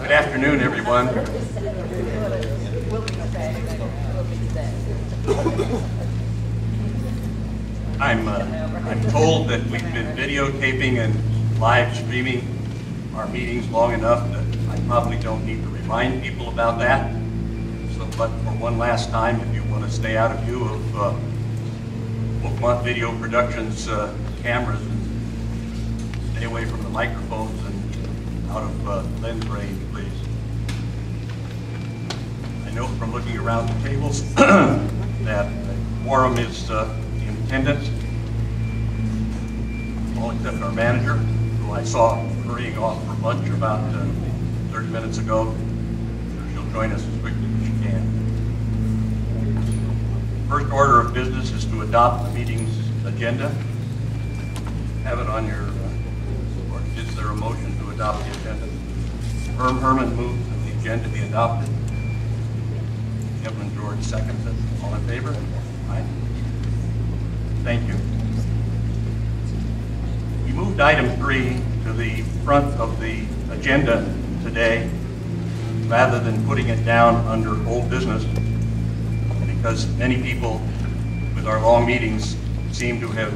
Good afternoon, everyone. I'm told that we've been videotaping and live streaming our meetings long enough that I probably don't need to remind people about that. So, but for one last time, if you want to stay out of view of Bookmont Video Productions cameras and stay away from the microphones and out of lens range, please. I know from looking around the tables that the quorum is in attendance, all except our manager, who I saw hurrying off for lunch about 30 minutes ago. She'll join us as quickly as she can. First order of business is to adopt the meeting's agenda. Have it on your, or is there a motion to adopt the agenda? Herman moves that the agenda be adopted. Kevin George seconds it. All in favor? Aye. Thank you. We moved item 3 to the front of the agenda today rather than putting it down under old business, because many people with our long meetings seem to have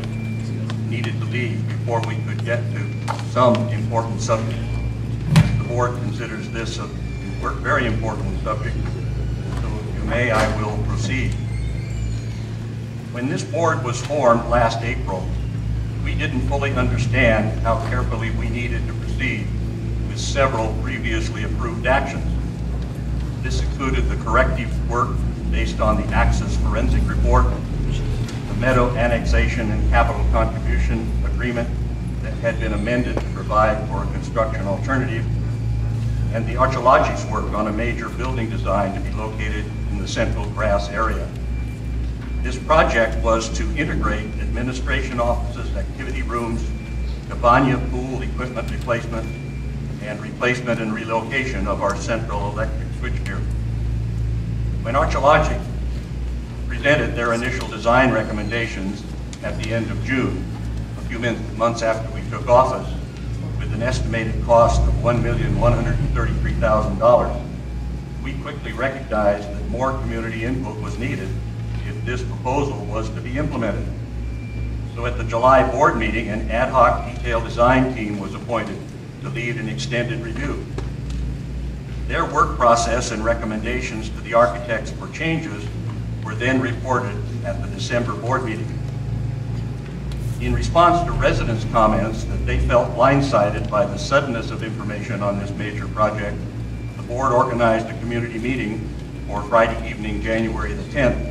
needed to leave before we could get to some important subject. The board considers this a very important subject, so if you may, I will proceed. When this board was formed last April, we didn't fully understand how carefully we needed to proceed with several previously approved actions. This included the corrective work based on the Axis Forensic Report, the Meadow Annexation and Capital Contribution Agreement that had been amended to provide for a construction alternative, and the archaeologics work on a major building design to be located in the central grass area. This project was to integrate administration offices, activity rooms, cabana pool equipment replacement, and replacement and relocation of our central electric switchgear. When Archaeologics presented their initial design recommendations at the end of June, a few months after we took office, with an estimated cost of $1,133,000, we quickly recognized that more community input was needed if this proposal was to be implemented. So at the July board meeting, an ad hoc detailed design team was appointed to lead an extended review. Their work process and recommendations to the architects for changes were then reported at the December board meeting. In response to residents' comments that they felt blindsided by the suddenness of information on this major project, the board organized a community meeting for Friday evening, January the 10th.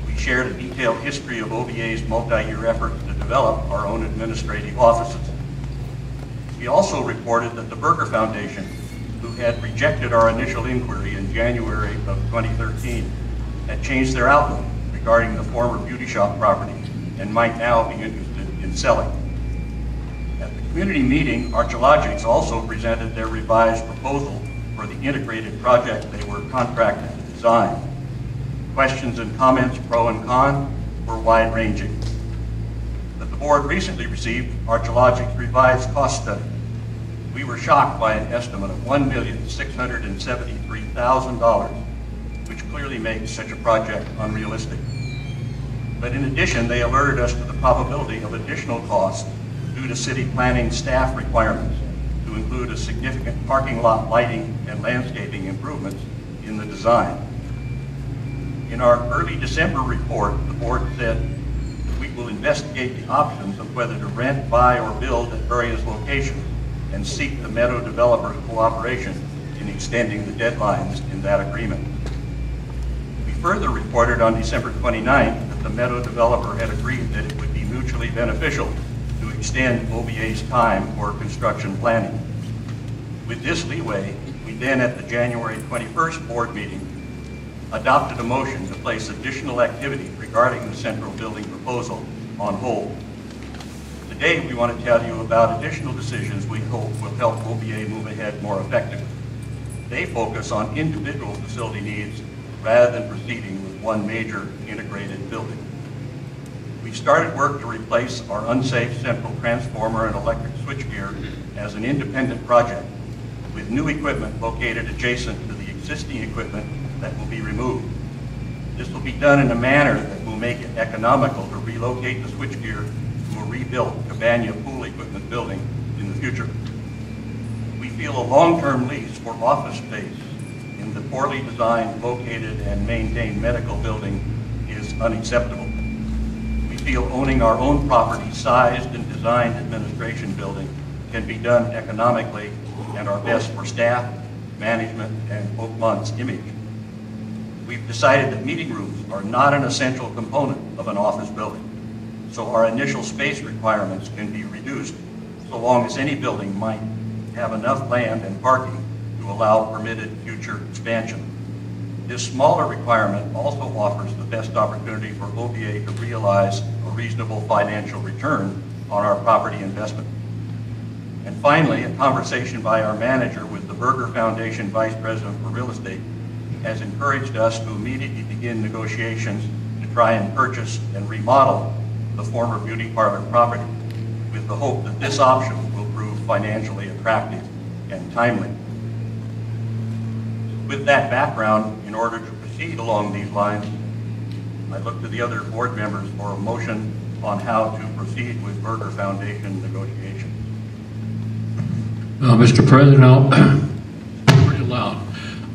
We shared a detailed history of OVA's multi-year efforts to develop our own administrative offices. We also reported that the Berger Foundation, who had rejected our initial inquiry in January of 2013, had changed their outlook regarding the former beauty shop property and might now be interested in selling. At the community meeting, Archaeologics also presented their revised proposal for the integrated project they were contracted to design. Questions and comments, pro and con, were wide-ranging. But the board recently received Archaeologics' revised cost study. We were shocked by an estimate of $1,673,000, which clearly makes such a project unrealistic. But in addition, they alerted us to the probability of additional costs due to city planning staff requirements to include a significant parking lot lighting and landscaping improvements in the design. In our early December report, the board said we will investigate the options of whether to rent, buy, or build at various locations and seek the Meadow developer's cooperation in extending the deadlines in that agreement. We further reported on December 29th that the Meadow developer had agreed that it would be mutually beneficial to extend OVA's time for construction planning. With this leeway, we then at the January 21st board meeting adopted a motion to place additional activity regarding the central building proposal on hold. Today, we want to tell you about additional decisions we hope will help OVA move ahead more effectively. They focus on individual facility needs rather than proceeding with one major integrated building. We started work to replace our unsafe central transformer and electric switchgear as an independent project. with new equipment located adjacent to the existing equipment that will be removed. This will be done in a manner that will make it economical to relocate the switchgear to a rebuilt Cabana pool equipment building in the future. We feel a long-term lease for office space in the poorly designed, located, and maintained medical building is unacceptable. We feel owning our own property sized and designed administration building can be done economically and are best for staff, management, and Oakmont's image. We've decided that meeting rooms are not an essential component of an office building, so our initial space requirements can be reduced so long as any building might have enough land and parking to allow permitted future expansion. This smaller requirement also offers the best opportunity for OVA to realize a reasonable financial return on our property investment. And finally, a conversation by our manager with the Berger Foundation Vice President for Real Estate has encouraged us to immediately begin negotiations to try and purchase and remodel the former beauty parlor property, with the hope that this option will prove financially attractive and timely. With that background, in order to proceed along these lines, I look to the other board members for a motion on how to proceed with Berger Foundation negotiations. Mr. President, pretty loud.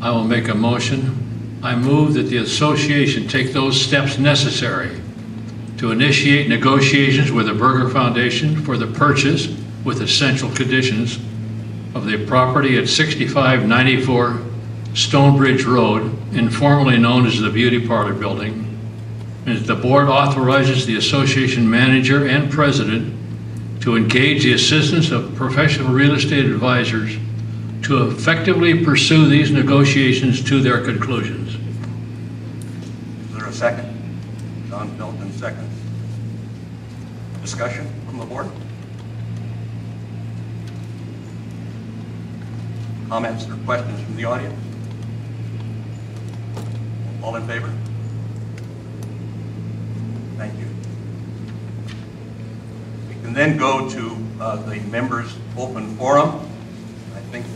I will make a motion. I move that the association take those steps necessary to initiate negotiations with the Berger Foundation for the purchase with essential conditions of the property at 6594 Stonebridge Road, informally known as the Beauty Parlor Building, and that the board authorizes the association manager and president to engage the assistance of professional real estate advisors to effectively pursue these negotiations to their conclusions. Is there a second? John Felton seconds. Discussion from the board? Comments or questions from the audience? All in favor? Thank you. We can then go to the members' open forum. I think,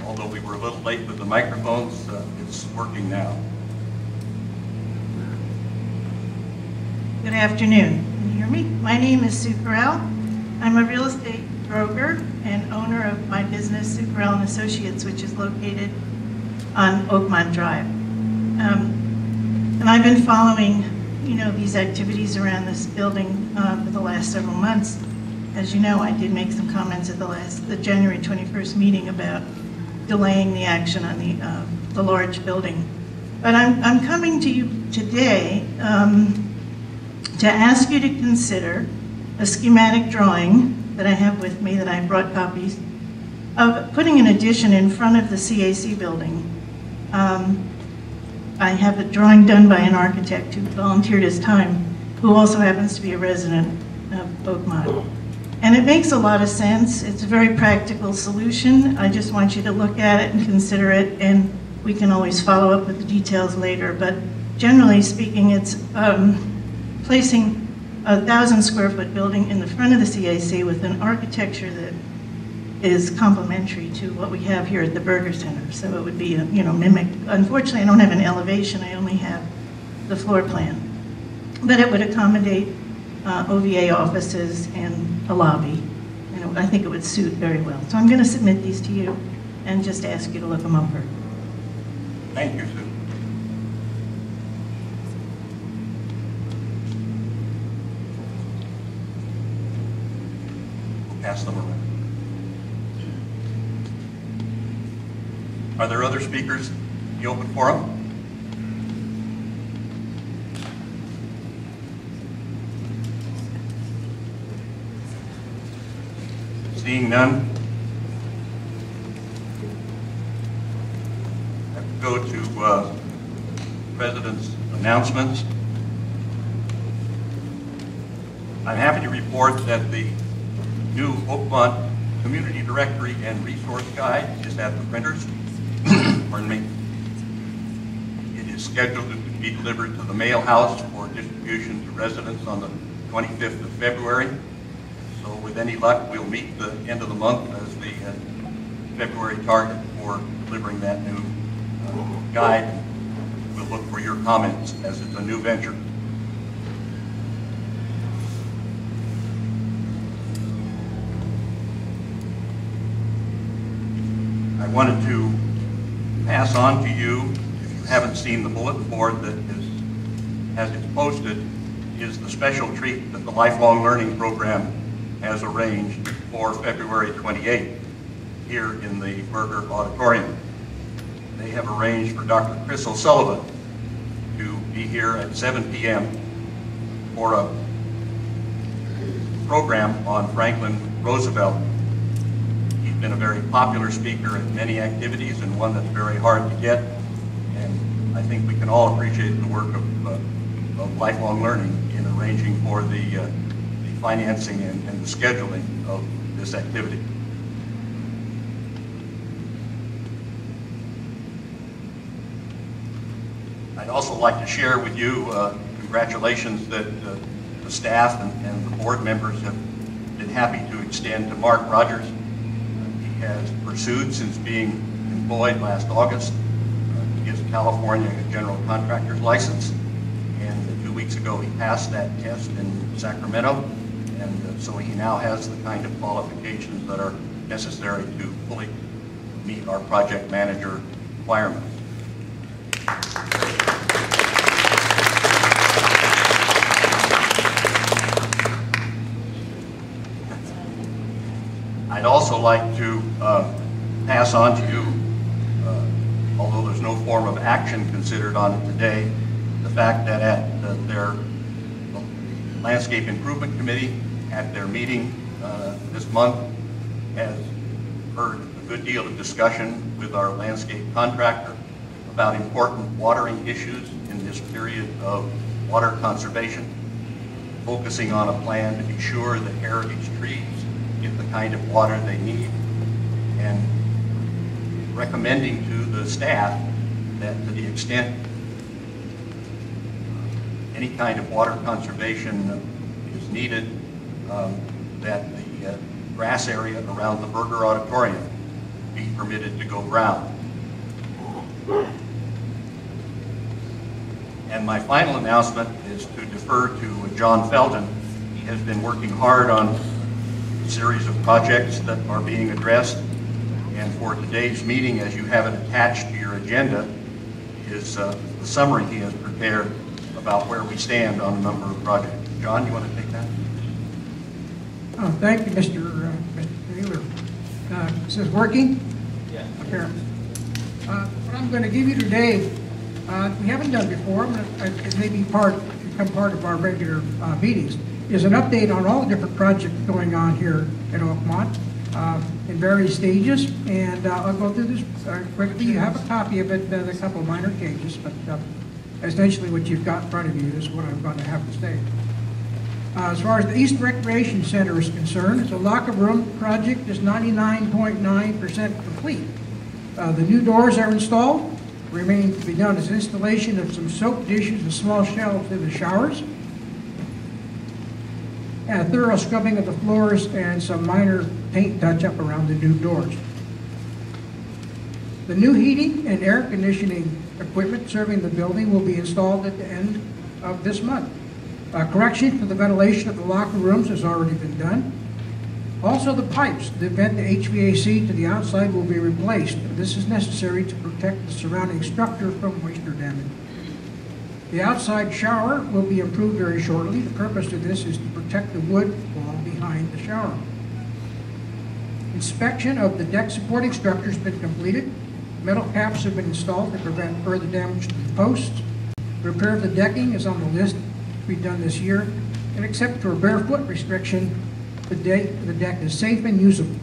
although we were a little late with the microphones, it's working now. Good afternoon. Can you hear me? My name is Sue Carell. I'm a real estate broker and owner of my business, Sue Carell & Associates, which is located on Oakmont Drive. And I've been following, these activities around this building for the last several months. As you know, I did make some comments at the January 21st meeting about delaying the action on the large building. But I'm coming to you today to ask you to consider a schematic drawing that I have with me, that I brought copies, of putting an addition in front of the CAC building. I have a drawing done by an architect who volunteered his time, who also happens to be a resident of Oakmont. And it makes a lot of sense. It's a very practical solution. I just want you to look at it and consider it, and we can always follow up with the details later. But generally speaking, it's placing a 1,000 square foot building in the front of the CAC with an architecture that is complementary to what we have here at the Berger Center. So it would be, mimic. Unfortunately, I don't have an elevation. I only have the floor plan. But it would accommodate OVA offices and a lobby. And I think it would suit very well. So I'm going to submit these to you and just ask you to look them over. Thank you, Sue. We'll pass them around. Are there other speakers in the open forum? Seeing none, I have to go to President's announcements. I'm happy to report that the new Oakmont Community Directory and Resource Guide is at the printers. Pardon me. It is scheduled to be delivered to the mail house for distribution to residents on the 25th of February. So with any luck, we'll meet the end of the month as the February target for for delivering that new guide. We'll look for your comments as it's a new venture. I wanted to pass on to you, if you haven't seen the bulletin board that as it's posted, is the special treat that the Lifelong Learning Program has arranged for February 28th here in the Berger Auditorium. They have arranged for Dr. Chris O'Sullivan to be here at 7 p.m. for a program on Franklin Roosevelt. He's been a very popular speaker at many activities and one that's very hard to get. And I think we can all appreciate the work of lifelong learning in arranging for the financing and the scheduling of this activity. I'd also like to share with you congratulations that the staff and the board members have been happy to extend to Mark Rogers. He has pursued since being employed last August his California general contractor's license, and 2 weeks ago he passed that test in Sacramento, and so he now has the kind of qualifications that are necessary to fully meet our project manager requirements. I'd also like to pass on to you, although there's no form of action considered on it today, the fact that at their Landscape Improvement Committee, at their meeting this month, has heard a good deal of discussion with our landscape contractor about important watering issues in this period of water conservation, focusing on a plan to be sure that heritage trees get the kind of water they need, and recommending to the staff that to the extent any kind of water conservation is needed, that the grass area around the Berger Auditorium be permitted to go brown. And my final announcement is to defer to John Felton. He has been working hard on series of projects that are being addressed, and for today's meeting, as you have it attached to your agenda, is the summary he has prepared about where we stand on a number of projects. John, you want to take that? Thank you, Mr. Wheeler. Is this working? Yeah. Apparently. What I'm going to give you today, we haven't done before, it may be become part of our regular meetings, is an update on all the different projects going on here at Oakmont in various stages, and I'll go through this quickly. You have a copy of it, a couple of minor changes, but essentially what you've got in front of you is what I'm going to have to say. As far as the East Recreation Center is concerned, the locker room project is 99.9% complete. The new doors are installed. Remaining to be done is installation of some soap dishes and small shelves in the showers, and a thorough scrubbing of the floors and some minor paint touch-up around the new doors. The new heating and air conditioning equipment serving the building will be installed at the end of this month. Correction for the ventilation of the locker rooms has already been done. Also, the pipes that vent the HVAC to the outside will be replaced. This is necessary to protect the surrounding structure from moisture damage. The outside shower will be improved very shortly. The purpose of this is to protect the wood wall behind the shower. Inspection of the deck supporting structure has been completed. Metal caps have been installed to prevent further damage to the posts. Repair of the decking is on the list to be done this year, and except for a barefoot restriction, the deck is safe and usable.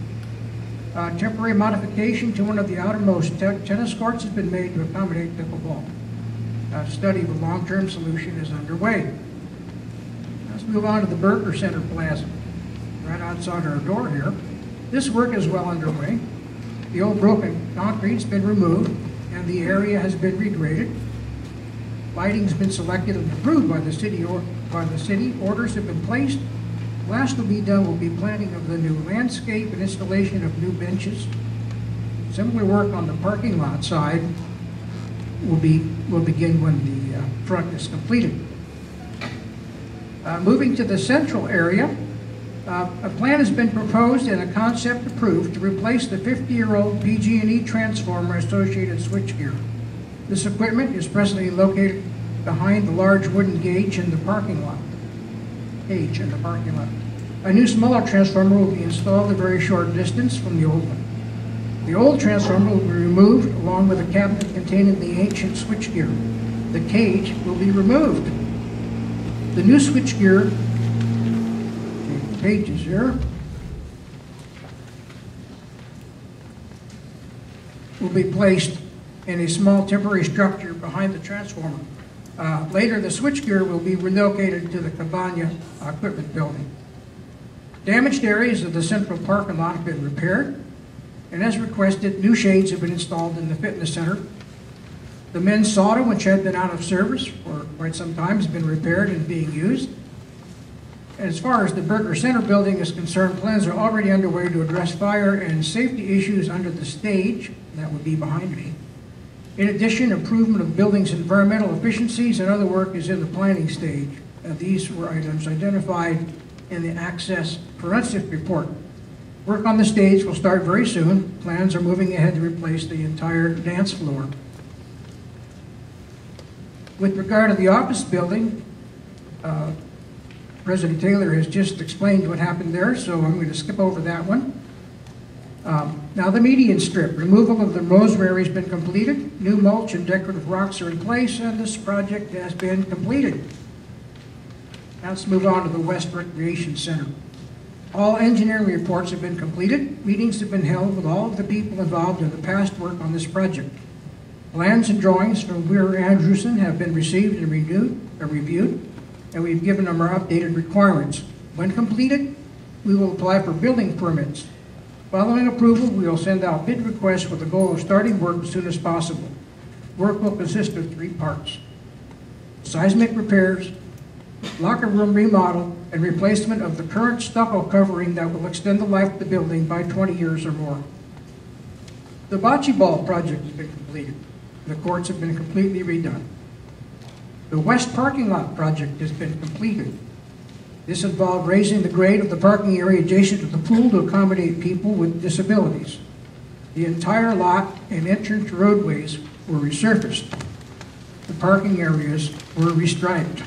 Temporary modification to one of the outermost tennis courts has been made to accommodate pickleball. Study of a long-term solution is underway. Let's move on to the Berger Center Plaza, right outside our door here. This work is well underway. The old broken concrete has been removed, and the area has been regraded. Lighting has been selected and approved by the city. Orders have been placed. Last to be done will be planting of the new landscape and installation of new benches. Similar work on the parking lot side will begin when the front is completed. Moving to the central area, a plan has been proposed and a concept approved to replace the 50-year-old PG&E transformer associated switchgear. This equipment is presently located behind the large wooden gauge in the parking lot. A new smaller transformer will be installed a very short distance from the old one. The old transformer will be removed along with a cabinet containing the ancient switchgear. The cage will be removed. The new switchgear, pages here, will be placed in a small temporary structure behind the transformer. Later, the switchgear will be relocated to the Cabana equipment building. Damaged areas of the central parking lot have been repaired, and as requested, new shades have been installed in the fitness center. The men's sauna, which had been out of service for quite some time, has been repaired and being used. And as far as the Burger Center building is concerned, plans are already underway to address fire and safety issues under the stage, that would be behind me. In addition, improvement of building's environmental efficiencies and other work is in the planning stage. These were items identified in the Access Forensic Report. Work on the stage will start very soon. Plans are moving ahead to replace the entire dance floor. With regard to the office building, President Taylor has just explained what happened there, so I'm going to skip over that one. Now the median strip, removal of the rosemary has been completed. New mulch and decorative rocks are in place, and this project has been completed. Now let's move on to the West Recreation Center. All engineering reports have been completed. Meetings have been held with all of the people involved in the past work on this project. Plans and drawings from Weir Andrewson have been received and reviewed, and we've given them our updated requirements. When completed, we will apply for building permits. Following approval, we will send out bid requests with the goal of starting work as soon as possible. Work will consist of 3 parts: seismic repairs, locker room remodel, and replacement of the current stucco covering that will extend the life of the building by 20 years or more. The bocce ball project has been completed. The courts have been completely redone. The west parking lot project has been completed. This involved raising the grade of the parking area adjacent to the pool to accommodate people with disabilities. The entire lot and entrance roadways were resurfaced. The parking areas were restriped.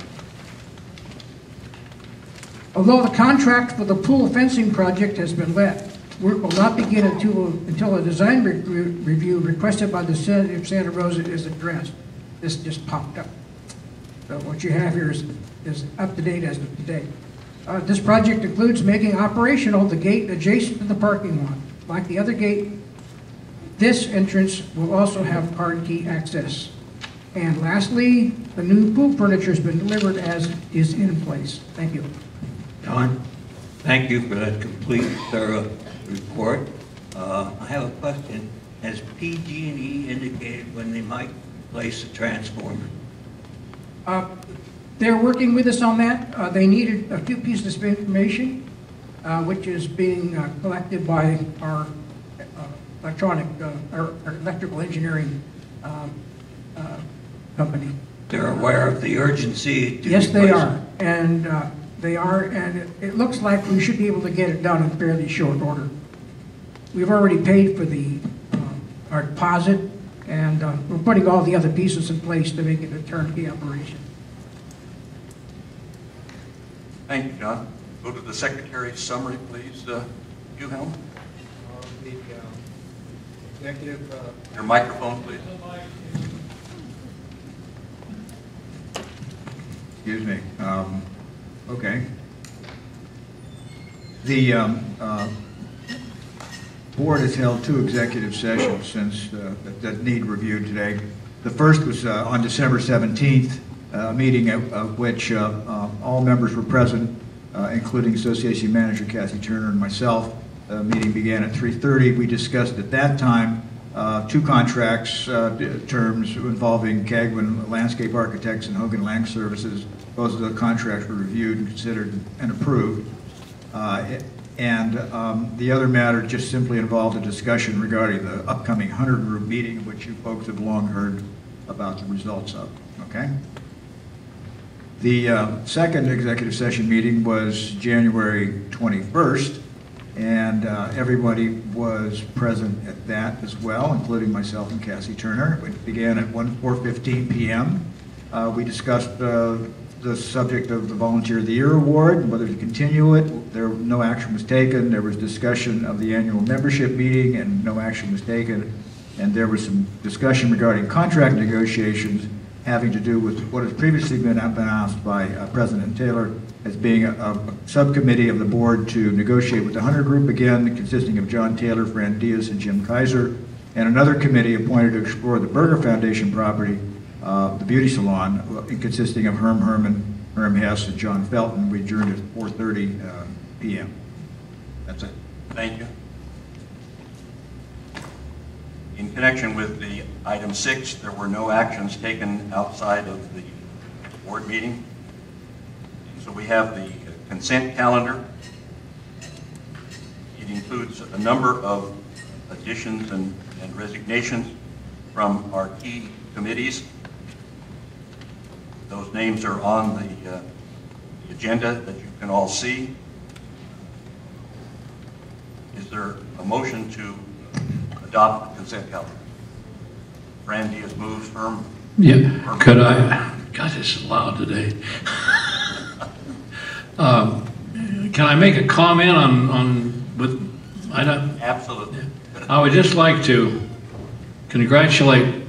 Although the contract for the pool fencing project has been let, work will not begin until a design review requested by the City of Santa Rosa is addressed. This just popped up. So what you have here is up to date as of today. This project includes making operational the gate adjacent to the parking lot. Like the other gate, this entrance will also have card key access. And lastly, the new pool furniture has been delivered as is in place. Thank you. Don, thank you for that complete, thorough report. I have a question. Has PG&E indicated when they might place a transformer? They're working with us on that. They needed a few pieces of information, which is being collected by our electrical engineering company. They're aware of the urgency to Yes, they replace are. And they are, and it looks like we should be able to get it done in fairly short order. We've already paid for our deposit, and we're putting all the other pieces in place to make it a turnkey operation. Thank you, John. Go to the Secretary's summary, please, Hugh Helm. The executive... Your microphone, please. Excuse me. Okay. The board has held 2 executive sessions since that need reviewed today. The first was on December 17th, a meeting of which all members were present, including Association Manager Kathy Turner and myself. The meeting began at 3:30. We discussed at that time 2 contracts terms involving Cagwin Landscape Architects and Hogan Lang Services. Both of the contracts were reviewed and considered and approved. And the other matter just simply involved a discussion regarding the upcoming Hunter Group meeting, which you folks have long heard about the results of, okay? The second executive session meeting was January 21st, and everybody was present at that as well, including myself and Cassie Turner. It began at 4:15 p.m. We discussed the subject of the Volunteer of the Year Award, and whether to continue it. No action was taken. There was discussion of the annual membership meeting, and no action was taken. And there was some discussion regarding contract negotiations having to do with what has previously been announced by President Taylor as being a subcommittee of the board to negotiate with the Hunter Group again, consisting of John Taylor, Fran Diaz, and Jim Kaiser, and another committee appointed to explore the Berger Foundation property, the beauty salon, consisting of Herm Herman, Herm Hess, and John Felton. We adjourned at 4:30 p.m. That's it. Thank you. In connection with the item 6, there were no actions taken outside of the board meeting. So we have the consent calendar. It includes a number of additions and resignations from our key committees. Those names are on the agenda that you can all see. Is there a motion to adopt the consent calendar? Fran Diaz moves. Herm? Yeah, could I, God, this is loud today. Can I make a comment I don't, Absolutely. I would just like to congratulate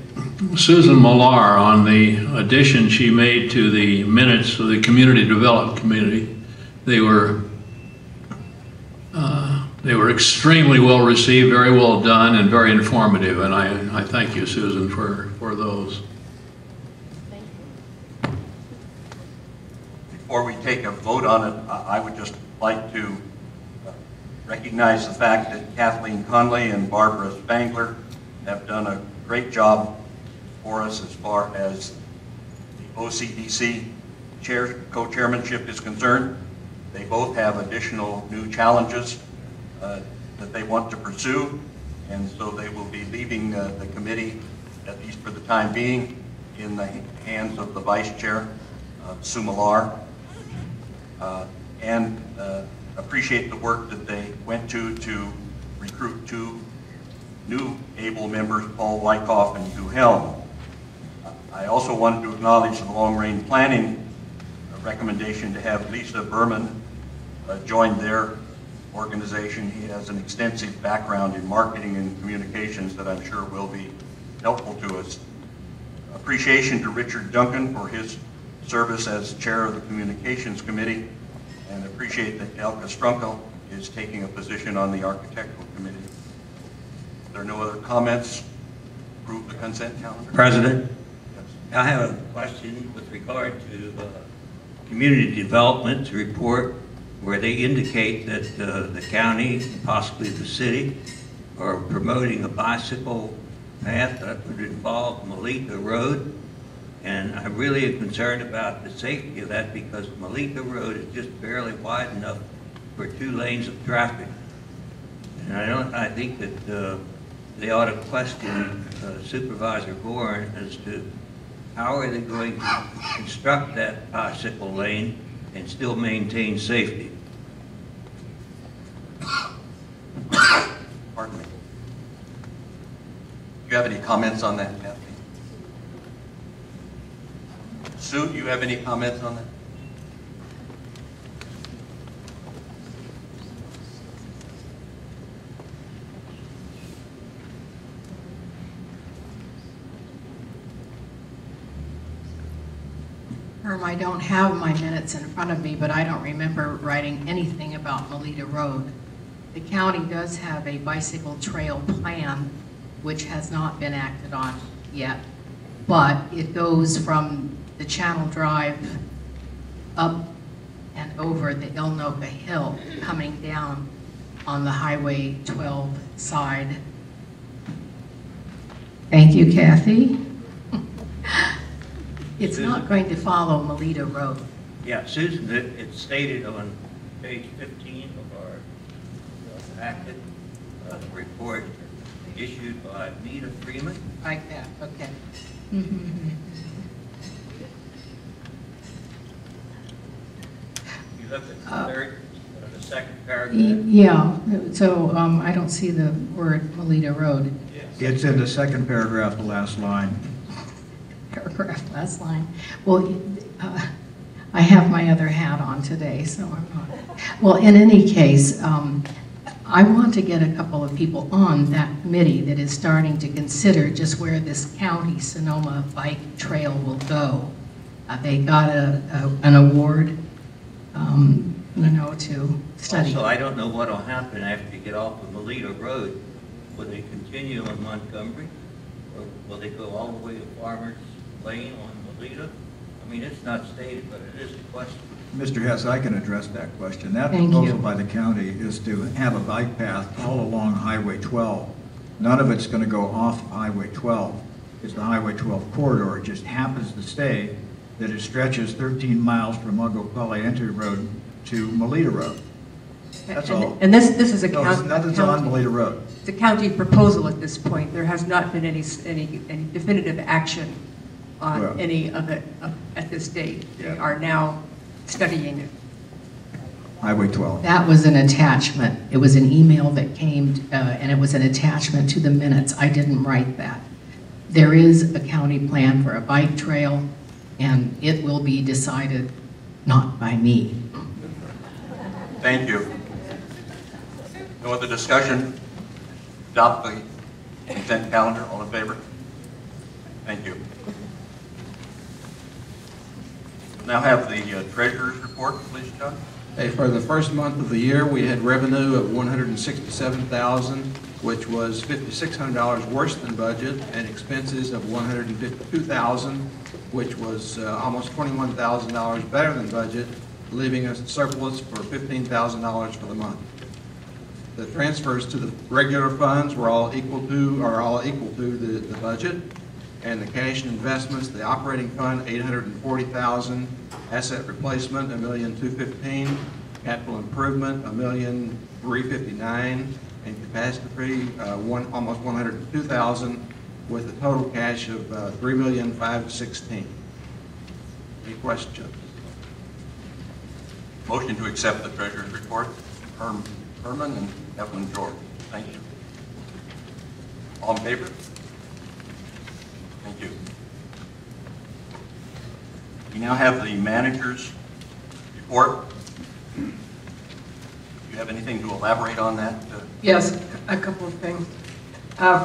Susan Millar on the addition she made to the minutes of the Community Development Committee. They were extremely well received, very well done, and very informative, and I thank you, Susan, for those. Thank you. Before we take a vote on it, I would just like to recognize the fact that Kathleen Conley and Barbara Spangler have done a great job for us as far as the OCDC co-chairmanship is concerned. They both have additional new challenges that they want to pursue, and so they will be leaving the committee, at least for the time being, in the hands of the vice chair, Sue Millar, and appreciate the work that they went to recruit 2 new able members, Paul Wyckoff and Hugh Helm. I also wanted to acknowledge the long-range planning recommendation to have Lisa Berman join their organization. He has an extensive background in marketing and communications that I'm sure will be helpful to us. Appreciation to Richard Duncan for his service as chair of the Communications Committee, and appreciate that Elka Strunkel is taking a position on the Architectural Committee. If there are no other comments, approve the consent calendar. President, Yes. I have a question with regard to Community Development's report, where they indicate that the county, possibly the city, are promoting a bicycle path that would involve Malika Road. And I really am concerned about the safety of that, because Malika Road is just barely wide enough for 2 lanes of traffic. And I think that they ought to question Supervisor Bourne as to how are they going to construct that bicycle lane and still maintain safety. Pardon me. Do you have any comments on that, Kathy? Sue, do you have any comments on that? Herm, I don't have my minutes in front of me, but I don't remember writing anything about Melita Road. The county does have a bicycle trail plan, which has not been acted on yet, but it goes from the Channel Drive up and over the Ilnoka Hill, coming down on the Highway 12 side. Thank you, Kathy. It's not going to follow Melita Road. Yeah, Susan, it's stated on page 15 of our packet, a report issued by Nita Freeman. Like that, okay. You look at the third, the second paragraph. Yeah, so I don't see the word Melita Road. It's in the second paragraph, the last line. Paragraph, last line. Well, I have my other hat on today, so I'm not. Well, in any case, I want to get a couple of people on that committee that is starting to consider just where this county Sonoma bike trail will go. They got an award, you know, to study. Also, I don't know what will happen after you get off of Melita Road. Will they continue on Montgomery? Or will they go all the way to Farmers Lane on Melita? I mean, it's not stated, but it is a question. Mr. Hess, I can address that question. That Thank proposal you. by the county is to have a bike path all along Highway 12. None of it's going to go off Highway 12. It's the Highway 12 corridor. It just happens to stay that it stretches 13 miles from Ugo-Pele Entry Road to Melita Road. That's all. And this is a No, county. nothing's on Melita Road. It's a county proposal at this point. There has not been any definitive action on Well. any of it at this date. They Yeah. are now studying it. Highway 12. That was an attachment. It was an email that came, and it was an attachment to the minutes. I didn't write that. There is a county plan for a bike trail, and it will be decided not by me. Thank you. No other discussion? Adopt the consent calendar. All in favor? Thank you. We'll now have the treasurer's report, please, John. Okay, for the first month of the year, we had revenue of $167,000, which was $5,600 worse than budget, and expenses of $152,000, which was almost $21,000 better than budget, leaving us surplus for $15,000 for the month. The transfers to the regular funds were all equal to the budget, and the cash and investments, the operating fund, $840,000, asset replacement, $1,215,000, capital improvement, $1,359,000, and catastrophe, almost $102,000, with a total cash of $3,516,000. Any questions? Motion to accept the treasurer's report. Herman and Evelyn George. Thank you. All in favor? Thank you. We now have the manager's report. Do you have anything to elaborate on that? Yes, a couple of things.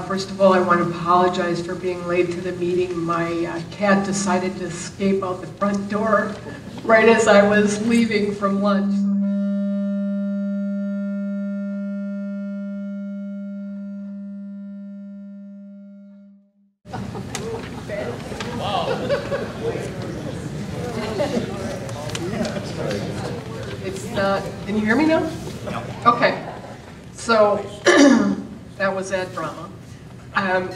First of all, I want to apologize for being late to the meeting. My cat decided to escape out the front door right as I was leaving from lunch. It's not, can you hear me now? No. Okay, so that was that drama. A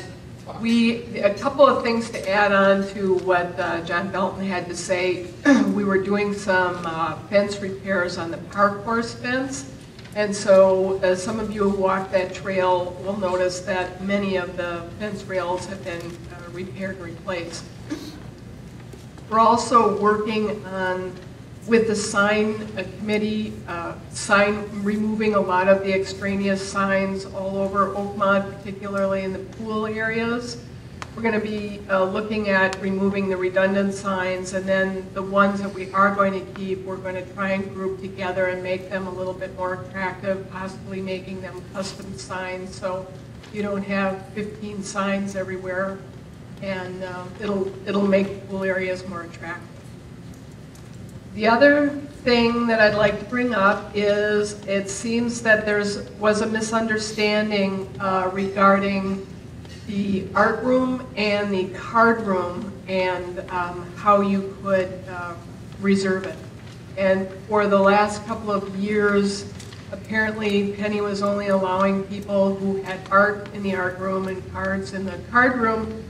couple of things to add on to what John Belton had to say. We were doing some fence repairs on the park course fence. And so some of you who walk that trail will notice that many of the fence rails have been repaired and replaced. We're also working on, with the sign committee, removing a lot of the extraneous signs all over Oakmont, particularly in the pool areas. We're going to be looking at removing the redundant signs, and then the ones that we are going to keep, we're going to try and group together and make them a little bit more attractive, possibly making them custom signs so you don't have 15 signs everywhere, and it'll make pool areas more attractive. The other thing that I'd like to bring up is it seems that was a misunderstanding regarding the art room and the card room and how you could reserve it. And for the last couple of years, apparently Penny was only allowing people who had art in the art room and cards in the card room.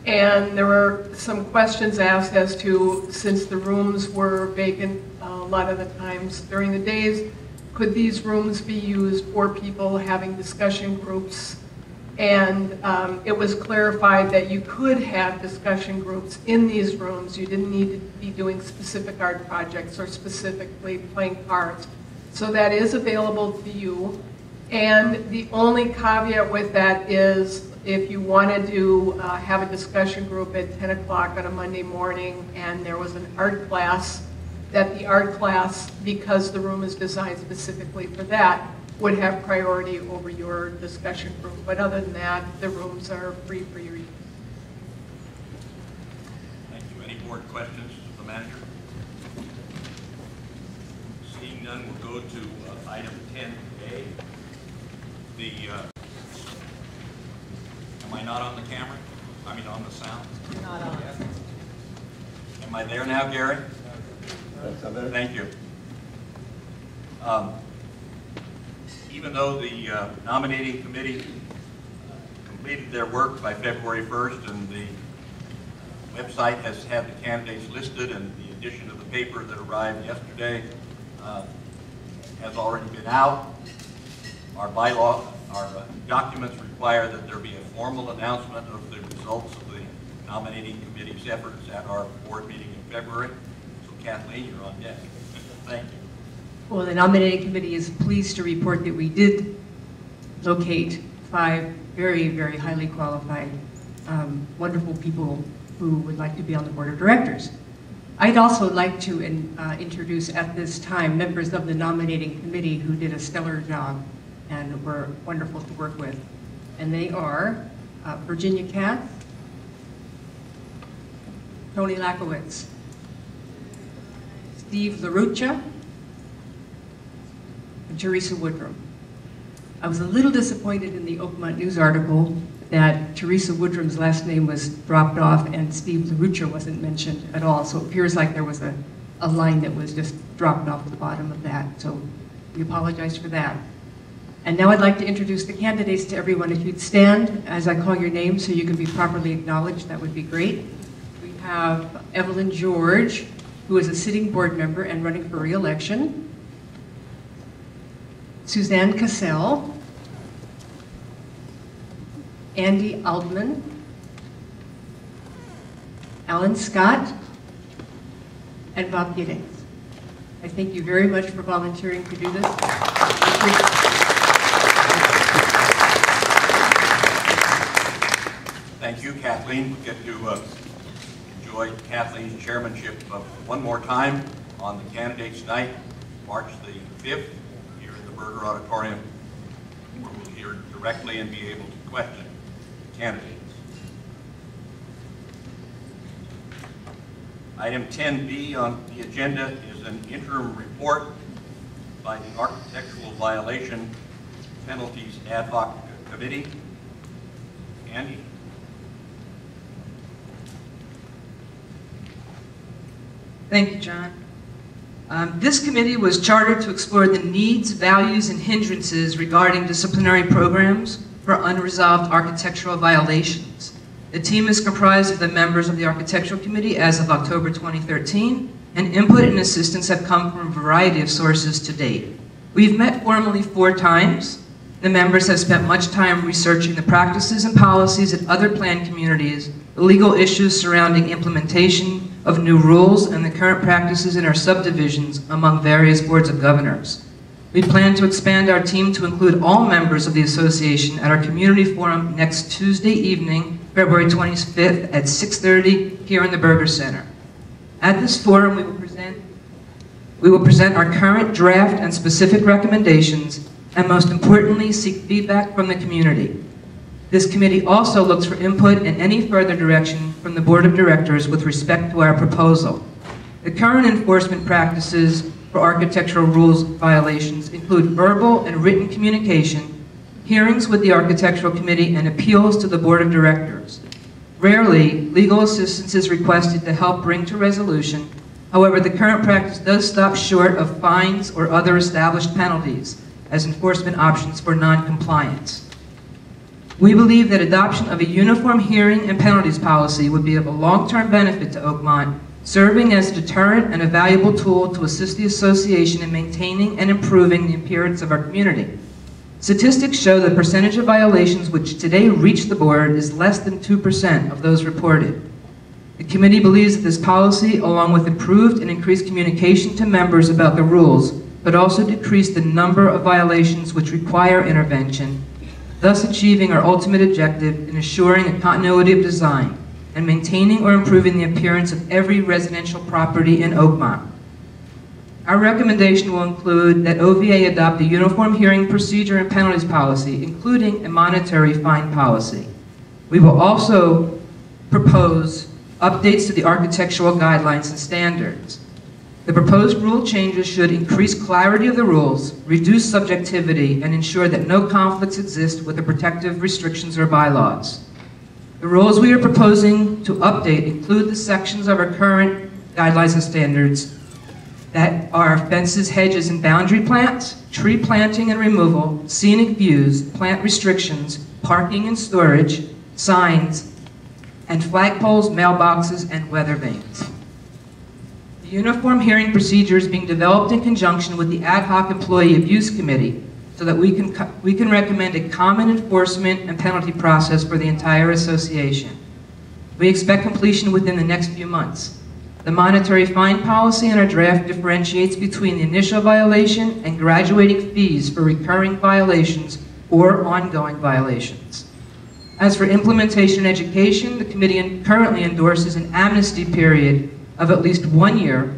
And there were some questions asked as to, since the rooms were vacant a lot of the times during the days, could these rooms be used for people having discussion groups? And it was clarified that you could have discussion groups in these rooms. You didn't need to be doing specific art projects or specifically playing cards. So that is available to you. And the only caveat with that is if you wanted to have a discussion group at 10 o'clock on a Monday morning and there was an art class, that the art class, because the room is designed specifically for that, would have priority over your discussion group. But other than that, the rooms are free for your use. Thank you. Any board questions of the manager? Seeing none, we'll go to item 10A. Am I not on the camera? I mean on the sound? Not on. Am I there now, Gary? Thank you. Even though the nominating committee completed their work by February 1st and the website has had the candidates listed and the edition of the paper that arrived yesterday has already been out, our documents require that there be a formal announcement of the results of the nominating committee's efforts at our board meeting in February. So Kathleen, you're on deck. Thank you. Well, the nominating committee is pleased to report that we did locate 5 very, very highly qualified, wonderful people who would like to be on the board of directors. I'd also like to introduce at this time members of the nominating committee who did a stellar job and were wonderful to work with. And they are Virginia Katz, Tony Lakowitz, Steve LaRuccia, and Teresa Woodrum. I was a little disappointed in the Oakmont News article that Teresa Woodrum's last name was dropped off and Steve LaRuccia wasn't mentioned at all. So it appears like there was a line that was just dropped off at the bottom of that. So we apologize for that. And now I'd like to introduce the candidates to everyone. If you'd stand as I call your name so you can be properly acknowledged, that would be great. We have Evelyn George, who is a sitting board member and running for re-election. Suzanne Cassell, Andy Aldman, Alan Scott, and Bob Giddings. I thank you very much for volunteering to do this. Thank you, Kathleen. We get to enjoy Kathleen's chairmanship one more time on the candidates' night, March the 5th, here in the Berger Auditorium, where we'll hear directly and be able to question the candidates. Item 10B on the agenda is an interim report by the Architectural Violation Penalties Ad Hoc Committee. Andy? Thank you, John. This committee was chartered to explore the needs, values, and hindrances regarding disciplinary programs for unresolved architectural violations. The team is comprised of the members of the Architectural Committee as of October 2013, and input and assistance have come from a variety of sources to date. We've met formally 4 times. The members have spent much time researching the practices and policies at other planned communities, the legal issues surrounding implementation of new rules, and the current practices in our subdivisions among various boards of governors. We plan to expand our team to include all members of the association at our community forum next Tuesday evening, February 25th at 6:30 here in the Berger Center. At this forum, we will present our current draft and specific recommendations, and most importantly, seek feedback from the community. This committee also looks for input and any further direction from the Board of Directors with respect to our proposal. The current enforcement practices for architectural rules violations include verbal and written communication, hearings with the Architectural Committee, and appeals to the Board of Directors. Rarely, legal assistance is requested to help bring to resolution. However, the current practice does stop short of fines or other established penalties as enforcement options for non-compliance. We believe that adoption of a uniform hearing and penalties policy would be of a long-term benefit to Oakmont, serving as a deterrent and a valuable tool to assist the association in maintaining and improving the appearance of our community. Statistics show the percentage of violations which today reach the board is less than 2% of those reported. The committee believes that this policy, along with improved and increased communication to members about the rules, but also decrease the number of violations which require intervention, thus achieving our ultimate objective in assuring a continuity of design and maintaining or improving the appearance of every residential property in Oakmont. Our recommendation will include that OVA adopt a uniform hearing procedure and penalties policy, including a monetary fine policy. We will also propose updates to the architectural guidelines and standards. The proposed rule changes should increase clarity of the rules, reduce subjectivity, and ensure that no conflicts exist with the protective restrictions or bylaws. The rules we are proposing to update include the sections of our current guidelines and standards that are fences, hedges, and boundary plants, tree planting and removal, scenic views, plant restrictions, parking and storage, signs, and flagpoles, mailboxes, and weather vanes. The uniform hearing procedure is being developed in conjunction with the Ad Hoc Employee Abuse Committee so that we can recommend a common enforcement and penalty process for the entire association. We expect completion within the next few months. The monetary fine policy in our draft differentiates between the initial violation and graduating fees for recurring violations or ongoing violations. As for implementation and education, the committee currently endorses an amnesty period of at least 1 year,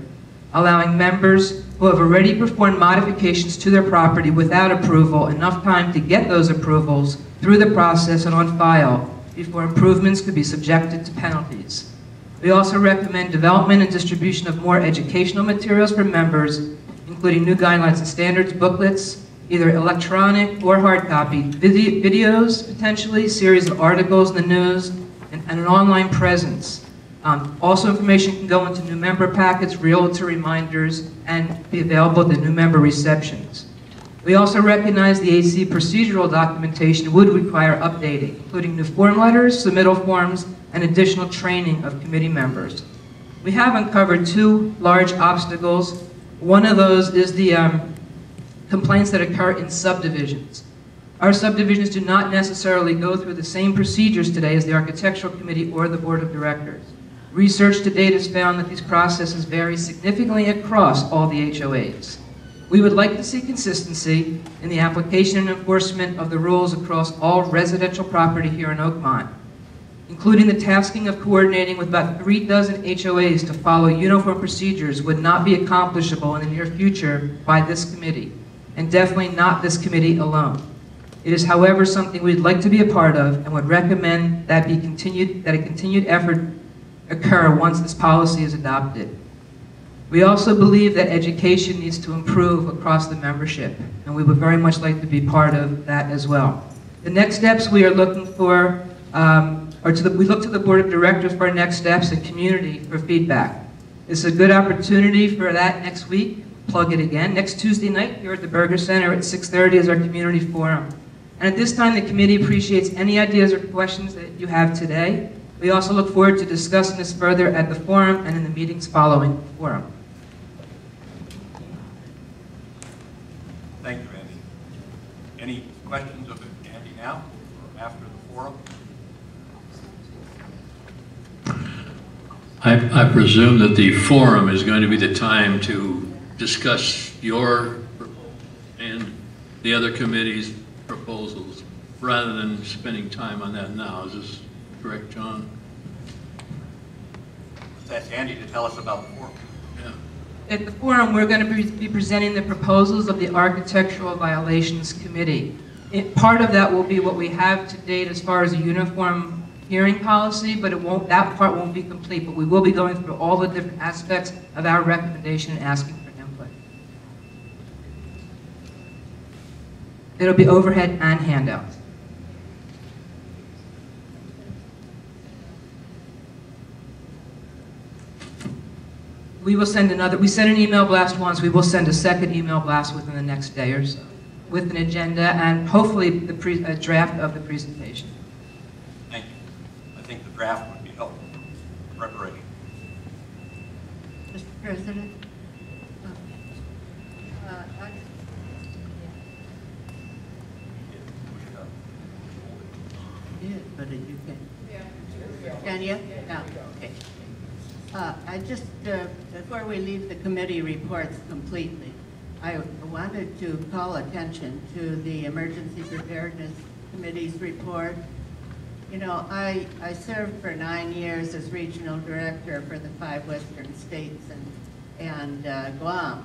allowing members who have already performed modifications to their property without approval enough time to get those approvals through the process and on file before improvements could be subjected to penalties. We also recommend development and distribution of more educational materials for members, including new guidelines and standards, booklets, either electronic or hard copy, videos, potentially, series of articles in the news, and an online presence. Also, information can go into new member packets, realtor reminders, and be available at the new member receptions. We also recognize the AC procedural documentation would require updating, including new form letters, submittal forms, and additional training of committee members. We have uncovered 2 large obstacles. One of those is the complaints that occur in subdivisions. Our subdivisions do not necessarily go through the same procedures today as the Architectural Committee or the Board of Directors. Research to date has found that these processes vary significantly across all the HOAs. We would like to see consistency in the application and enforcement of the rules across all residential property here in Oakmont, including the tasking of coordinating with about 3 dozen HOAs to follow uniform procedures would not be accomplishable in the near future by this committee, and definitely not this committee alone. It is, however, something we'd like to be a part of and would recommend that a continued effort occur once this policy is adopted. We also believe that education needs to improve across the membership, and we would very much like to be part of that as well. The next steps we are looking for, we look to the Board of Directors for our next steps and community for feedback. It's a good opportunity for that next week. Plug it again. Next Tuesday night here at the Burger Center at 6:30 is our community forum. And at this time, the committee appreciates any ideas or questions that you have today. We also look forward to discussing this further at the forum and in the meetings following the forum. Thank you, Andy. Any questions of Andy now or after the forum? I presume that the forum is going to be the time to discuss your and the other committee's proposals rather than spending time on that now. Is this correct, John? Let's ask Andy to tell us about the forum. Yeah. At the forum, we're going to be presenting the proposals of the Architectural Violations Committee. Part of that will be what we have to date as far as a uniform hearing policy, but that part won't be complete, but we will be going through all the different aspects of our recommendation and asking for input. It'll be overhead and handouts. We will send we sent an email blast once, we will send a second email blast within the next day or so, with an agenda and hopefully a draft of the presentation. Thank you. I think the draft would be helpful for preparation. President. But you can. Can you? Yeah. Okay. I just, before we leave the committee reports completely, I wanted to call attention to the Emergency Preparedness Committee's report. You know, I served for 9 years as regional director for the 5 western states and Guam,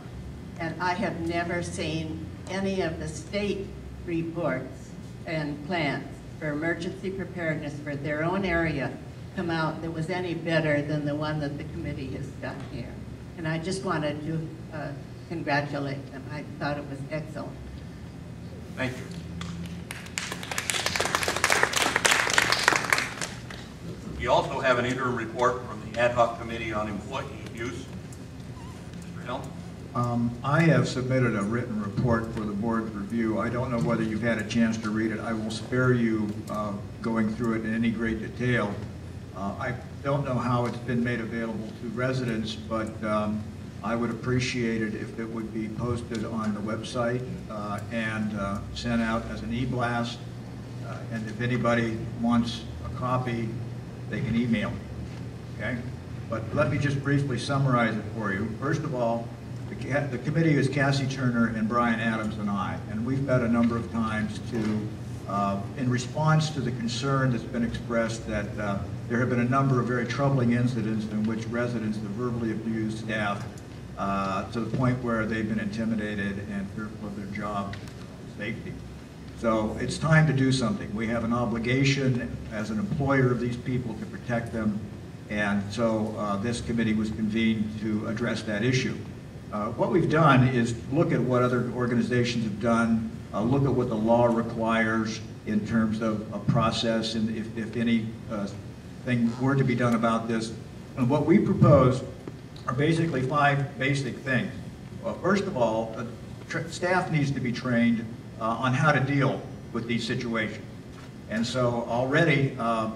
and I have never seen any of the state reports and plans for emergency preparedness for their own area come out that was any better than the one that the committee has done here. And I just wanted to congratulate them. I thought it was excellent. Thank you. We also have an interim report from the Ad hoc Committee on Employee Abuse. Mr. Helm? I have submitted a written report for the board's review. I don't know whether you've had a chance to read it. I will spare you going through it in any great detail. I don't know how it's been made available to residents, but I would appreciate it if it would be posted on the website and sent out as an e-blast. And if anybody wants a copy, they can email me, okay? But let me just briefly summarize it for you. First of all, the committee is Cassie Turner and Brian Adams and I, and we've met a number of times to, in response to the concern that's been expressed that there have been a number of very troubling incidents in which residents have verbally abused staff to the point where they've been intimidated and fearful of their job safety. So it's time to do something. We have an obligation as an employer of these people to protect them, and so this committee was convened to address that issue. What we've done is look at what other organizations have done, look at what the law requires in terms of a process, and if any thing were to be done about this. And what we propose are basically 5 basic things. Well, first of all, staff needs to be trained on how to deal with these situations. And so already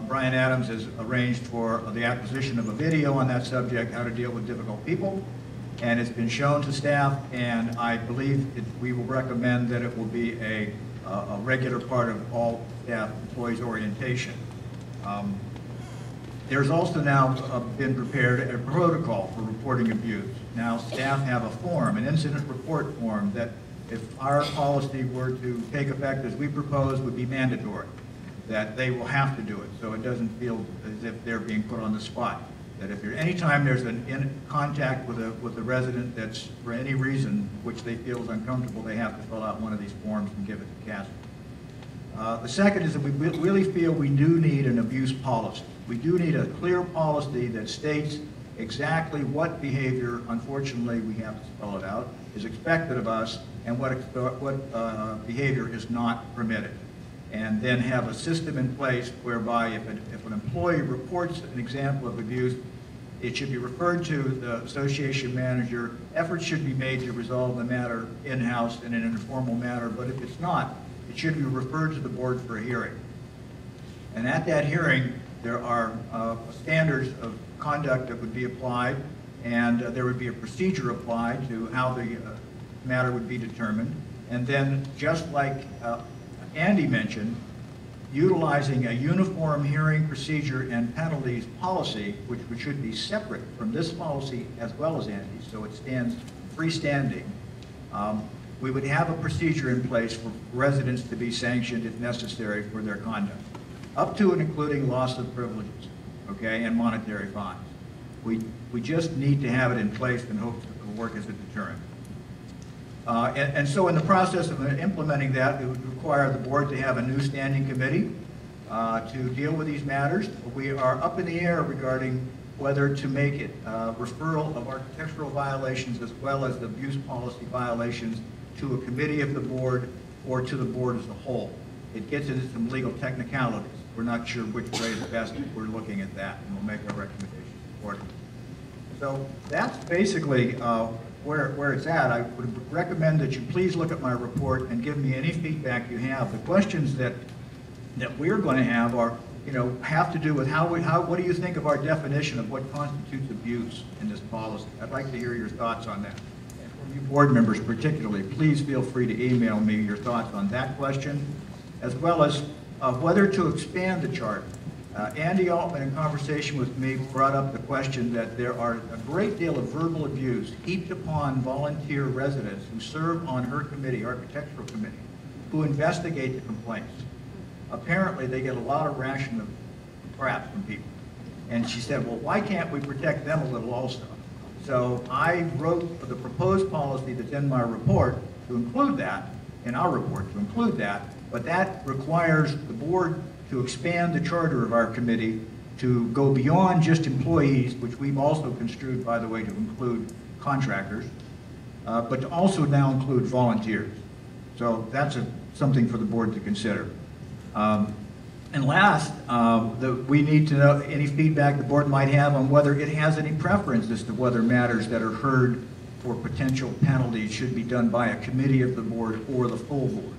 Brian Adams has arranged for the acquisition of a video on that subject, how to deal with difficult people. And it's been shown to staff, and I believe we will recommend that it will be a regular part of all staff employees' orientation. There's also now been prepared a protocol for reporting abuse. Now staff have a form, an incident report form, that if our policy were to take effect as we propose, would be mandatory, that they will have to do it, so it doesn't feel as if they're being put on the spot. That if anytime there's in contact with a resident that's for any reason which they feel is uncomfortable, they have to fill out one of these forms and give it to Cassie. The second is that we really feel we do need an abuse policy. We do need a clear policy that states exactly what behavior, unfortunately we have to spell it out, is expected of us, and what behavior is not permitted. And then have a system in place whereby if an employee reports an example of abuse, it should be referred to the association manager. Efforts should be made to resolve the matter in-house in an informal manner, but if it's not, it should be referred to the board for a hearing. And at that hearing, there are standards of conduct that would be applied, and there would be a procedure applied to how the matter would be determined. And then, just like Andy mentioned, utilizing a uniform hearing procedure and penalties policy, which should be separate from this policy as well as Andy's, so it stands freestanding. We would have a procedure in place for residents to be sanctioned if necessary for their conduct, up to and including loss of privileges, okay, and monetary fines. We just need to have it in place and hope it will work as a deterrent. And so in the process of implementing that, it would require the board to have a new standing committee to deal with these matters. We are up in the air regarding whether to make it referral of architectural violations as well as the abuse policy violations to a committee of the board or to the board as a whole. It gets into some legal technicalities. We're not sure which way is best. We're looking at that, and we'll make our recommendations accordingly. So that's basically where it's at. I would recommend that you please look at my report and give me any feedback you have. The questions that we're going to have are, have to do with what do you think of our definition of what constitutes abuse in this policy? I'd like to hear your thoughts on that. And for you board members particularly, please feel free to email me your thoughts on that question, as well as whether to expand the chart. Andy Altman, in conversation with me, brought up the question that there are a great deal of verbal abuse heaped upon volunteer residents who serve on her committee, architectural committee, who investigate the complaints. Apparently, they get a lot of ration of crap from people. And she said, well, why can't we protect them a little also? So I wrote the proposed policy that's in my report to include that, in our report to include that, but that requires the board to expand the charter of our committee to go beyond just employees, which we've also construed, by the way, to include contractors, but to also now include volunteers. So that's something for the board to consider. And last, we need to know any feedback the board might have on whether it has any preference as to whether matters that are heard for potential penalties should be done by a committee of the board or the full board.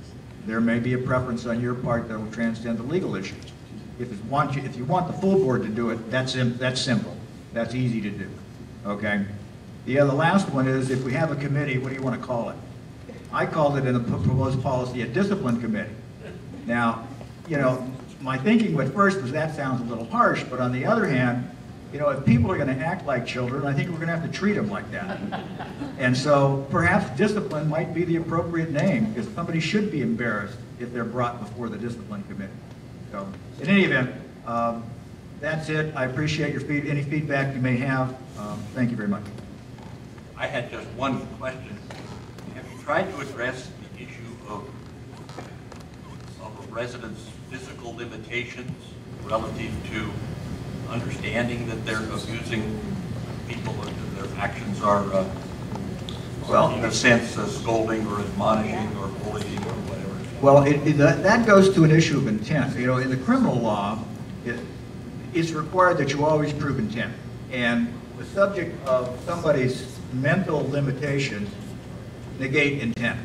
There may be a preference on your part that will transcend the legal issues. If you want the full board to do it, that's simple. That's easy to do, okay? The last one is, if we have a committee, what do you want to call it? I called it in the proposed policy a discipline committee. Now, my thinking at first was that sounds a little harsh, but on the other hand, if people are going to act like children, I think we're going to have to treat them like that. And so perhaps discipline might be the appropriate name, because somebody should be embarrassed if they're brought before the discipline committee. So in any event, that's it. I appreciate any feedback you may have. Thank you very much. I had just one question. Have you tried to address the issue of a resident's physical limitations relative to understanding that they're abusing people, or that their actions are, in a sense, scolding or admonishing or bullying or whatever? Well, that goes to an issue of intent. In the criminal law, it's required that you always prove intent. And the subject of somebody's mental limitations negate intent.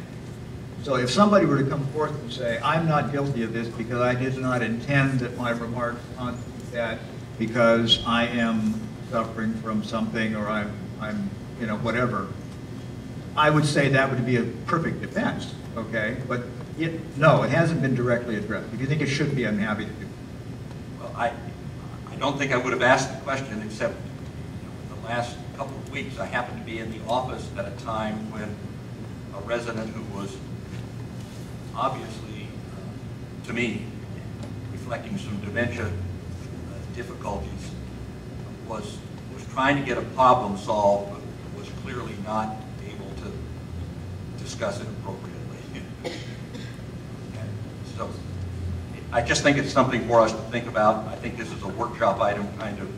So if somebody were to come forth and say, I'm not guilty of this because I did not intend that my remarks constitute that, because I am suffering from something, or I'm whatever, I would say that would be a perfect defense, okay? But no, it hasn't been directly addressed. If you think it should be, I'm happy to do it. Well, I don't think I would have asked the question, except in the last couple of weeks, I happened to be in the office at a time when a resident who was obviously, to me, reflecting some dementia difficulties, was trying to get a problem solved, but was clearly not able to discuss it appropriately. And so I just think it's something for us to think about. I think this is a workshop item kind of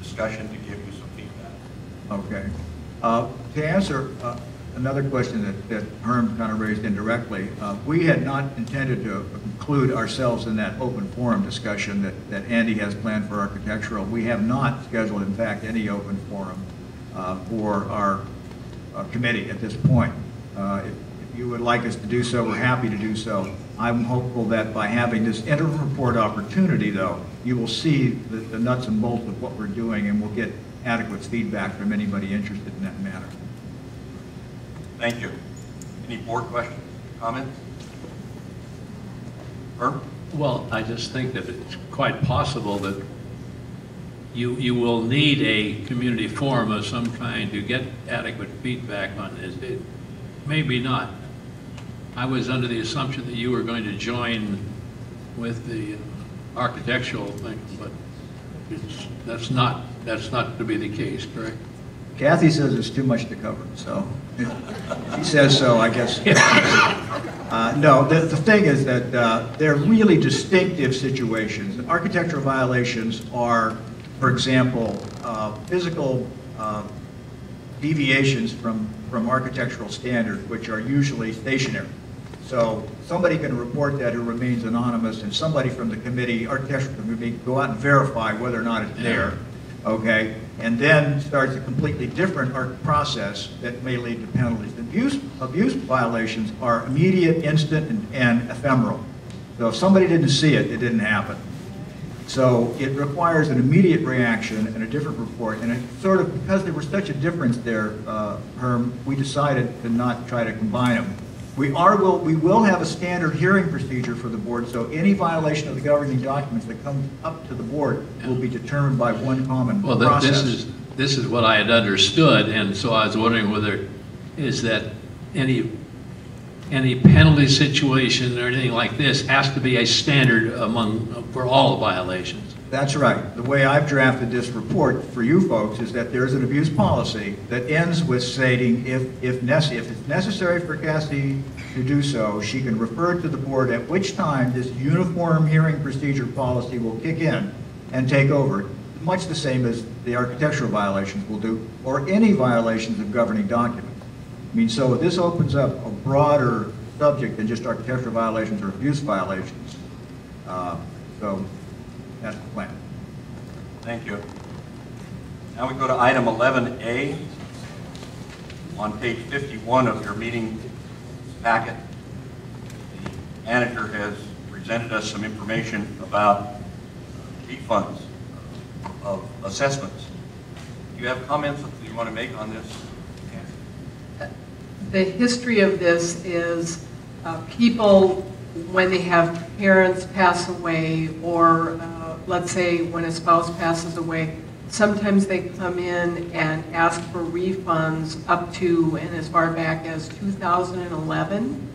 discussion to give you some feedback. Okay. To answer another question that Herm kind of raised indirectly, we had not intended to include ourselves in that open forum discussion that Andy has planned for architectural. We have not scheduled, in fact, any open forum for our committee at this point. If you would like us to do so, we're happy to do so. I'm hopeful that by having this interim report opportunity, though, you will see the nuts and bolts of what we're doing, and we'll get adequate feedback from anybody interested in that matter. Thank you. Any board questions, comments? Herm? Well, I just think that it's quite possible that you will need a community forum of some kind to get adequate feedback on this. Maybe not. I was under the assumption that you were going to join with the architectural thing, but that's not to be the case, correct? Kathy says it's too much to cover, so if she says so, I guess. No, the thing is that they're really distinctive situations. Architectural violations are, for example, physical deviations from architectural standards, which are usually stationary. So somebody can report that who remains anonymous, and somebody from the committee, architectural committee, go out and verify whether or not it's there. Okay, and then starts a completely different process that may lead to penalties. Abuse violations are immediate, instant, and ephemeral. So if somebody didn't see it, it didn't happen. So it requires an immediate reaction and a different report. And it sort of, because there was such a difference there, Herm, we decided to not try to combine them. We will have a standard hearing procedure for the board, so any violation of the governing documents that come up to the board will be determined by one common process. This is what I had understood, and so I was wondering whether is that any penalty situation or anything like this has to be a standard for all violations. That's right. The way I've drafted this report for you folks is that there's an abuse policy that ends with stating if it's necessary for Cassie to do so, she can refer to the board, at which time this uniform hearing procedure policy will kick in and take over, much the same as the architectural violations will do, or any violations of governing documents. I mean, so this opens up a broader subject than just architectural violations or abuse violations. So that's the plan. Thank you. Now we go to item 11A. On page 51 of your meeting packet, the manager has presented us some information about refunds of assessments. Do you have comments that you want to make on this? The history of this is people, when they have parents pass away, or let's say when a spouse passes away, sometimes they come in and ask for refunds up to and as far back as 2011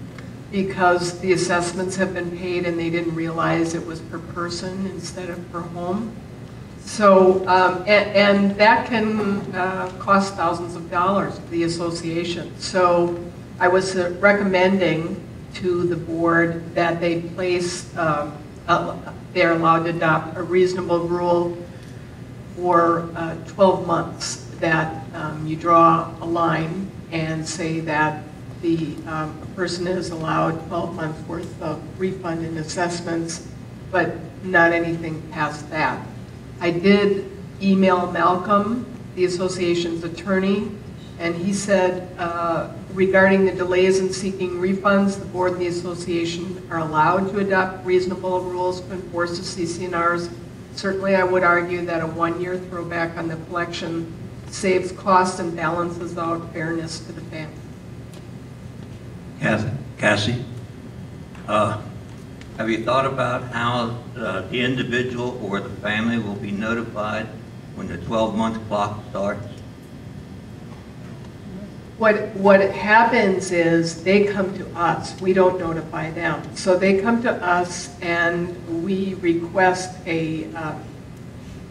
because the assessments have been paid and they didn't realize it was per person instead of per home. So, and that can cost thousands of dollars to the association. So I was recommending to the board that they place, they're allowed to adopt a reasonable rule for 12 months, that you draw a line and say that the person is allowed 12 months worth of refund and assessments, but not anything past that. I did email Malcolm, the association's attorney, and he said regarding the delays in seeking refunds, the board and the association are allowed to adopt reasonable rules to enforce the CC&Rs. Certainly I would argue that a one-year throwback on the collection saves costs and balances out fairness to the family. Cassie, have you thought about how the individual or the family will be notified when the 12-month clock starts? What happens is they come to us. We don't notify them. So they come to us and we request a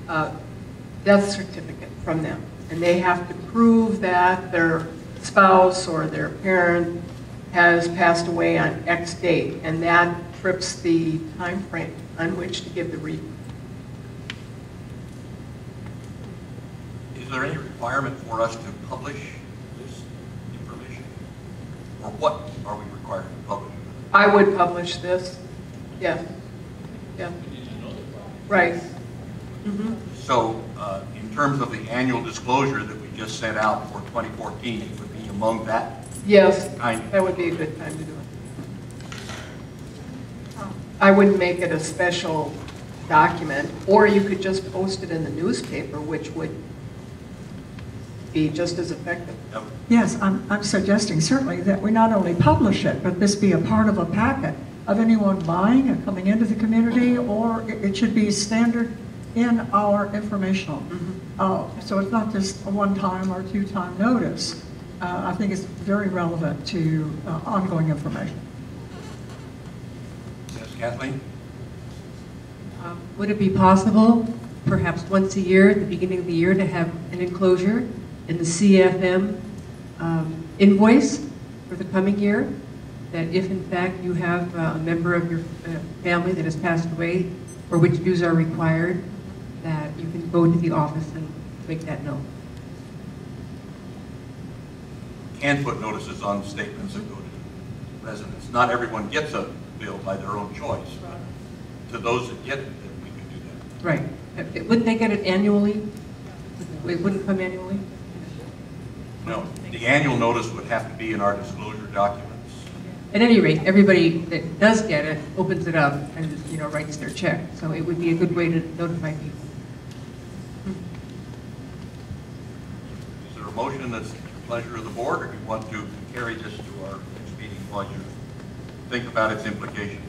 death certificate from them. And they have to prove that their spouse or their parent has passed away on X date. And that trips the time frame on which to give the refund. Is there any requirement for us to publish this information? Or what are we required to publish? I would publish this. Yes. Yeah. Right. Mm-hmm. So in terms of the annual disclosure that we just sent out for 2014, it would be among that? Yes, that would be a good time to do it. I wouldn't make it a special document, or you could just post it in the newspaper, which would be just as effective. Yep. Yes, I'm suggesting certainly that we not only publish it, but this be a part of a packet of anyone buying and coming into the community, or it should be standard in our informational. Mm-hmm. So it's not just a one-time or two-time notice. I think it's very relevant to ongoing information. Yes, Kathleen? Would it be possible, perhaps once a year, at the beginning of the year, to have an enclosure in the CFM invoice for the coming year, that if in fact you have a member of your family that has passed away, for which dues are required, that you can go to the office and make that known? Can put notices on statements that go to residents. Not everyone gets a bill by their own choice. To those that get it, then we can do that. Right. Wouldn't they get it annually? It wouldn't come annually? No. The annual notice would have to be in our disclosure documents. at any rate, everybody that does get it opens it up and, you know, writes their check. So it would be a good way to notify people. Is there a motion that's the pleasure of the board, or do you want to carry this to our next meeting while you think about its implications?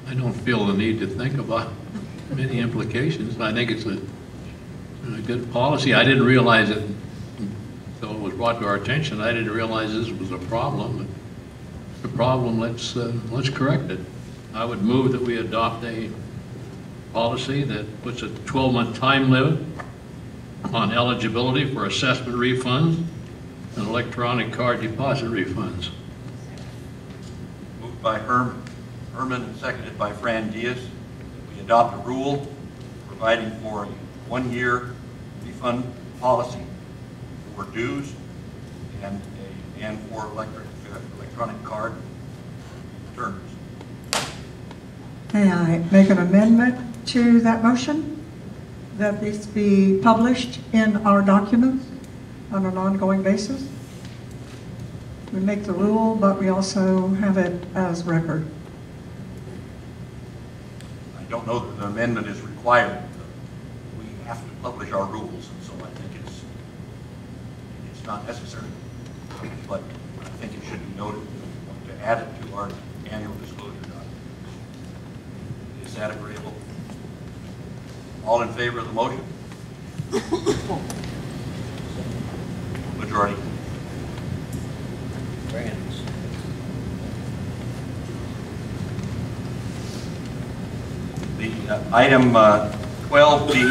I don't feel the need to think about many implications. I think it's a good policy. I didn't realize it until it was brought to our attention. I didn't realize this was a problem. The problem, let's correct it. I would move that we adopt a policy that puts a 12-month time limit on eligibility for assessment refunds and electronic card deposit refunds. Moved by Herman and seconded by Fran Diaz. We adopt a rule providing for a 1-year refund policy for dues and for electronic card returns. May I make an amendment to that motion? That this be published in our documents on an ongoing basis? We make the rule, but we also have it as record. I don't know that an amendment is required. We have to publish our rules, and so I think it's not necessary. But I think it should be noted to add it to our annual disclosure document. Is that agreeable? All in favor of the motion? Majority. The item 12B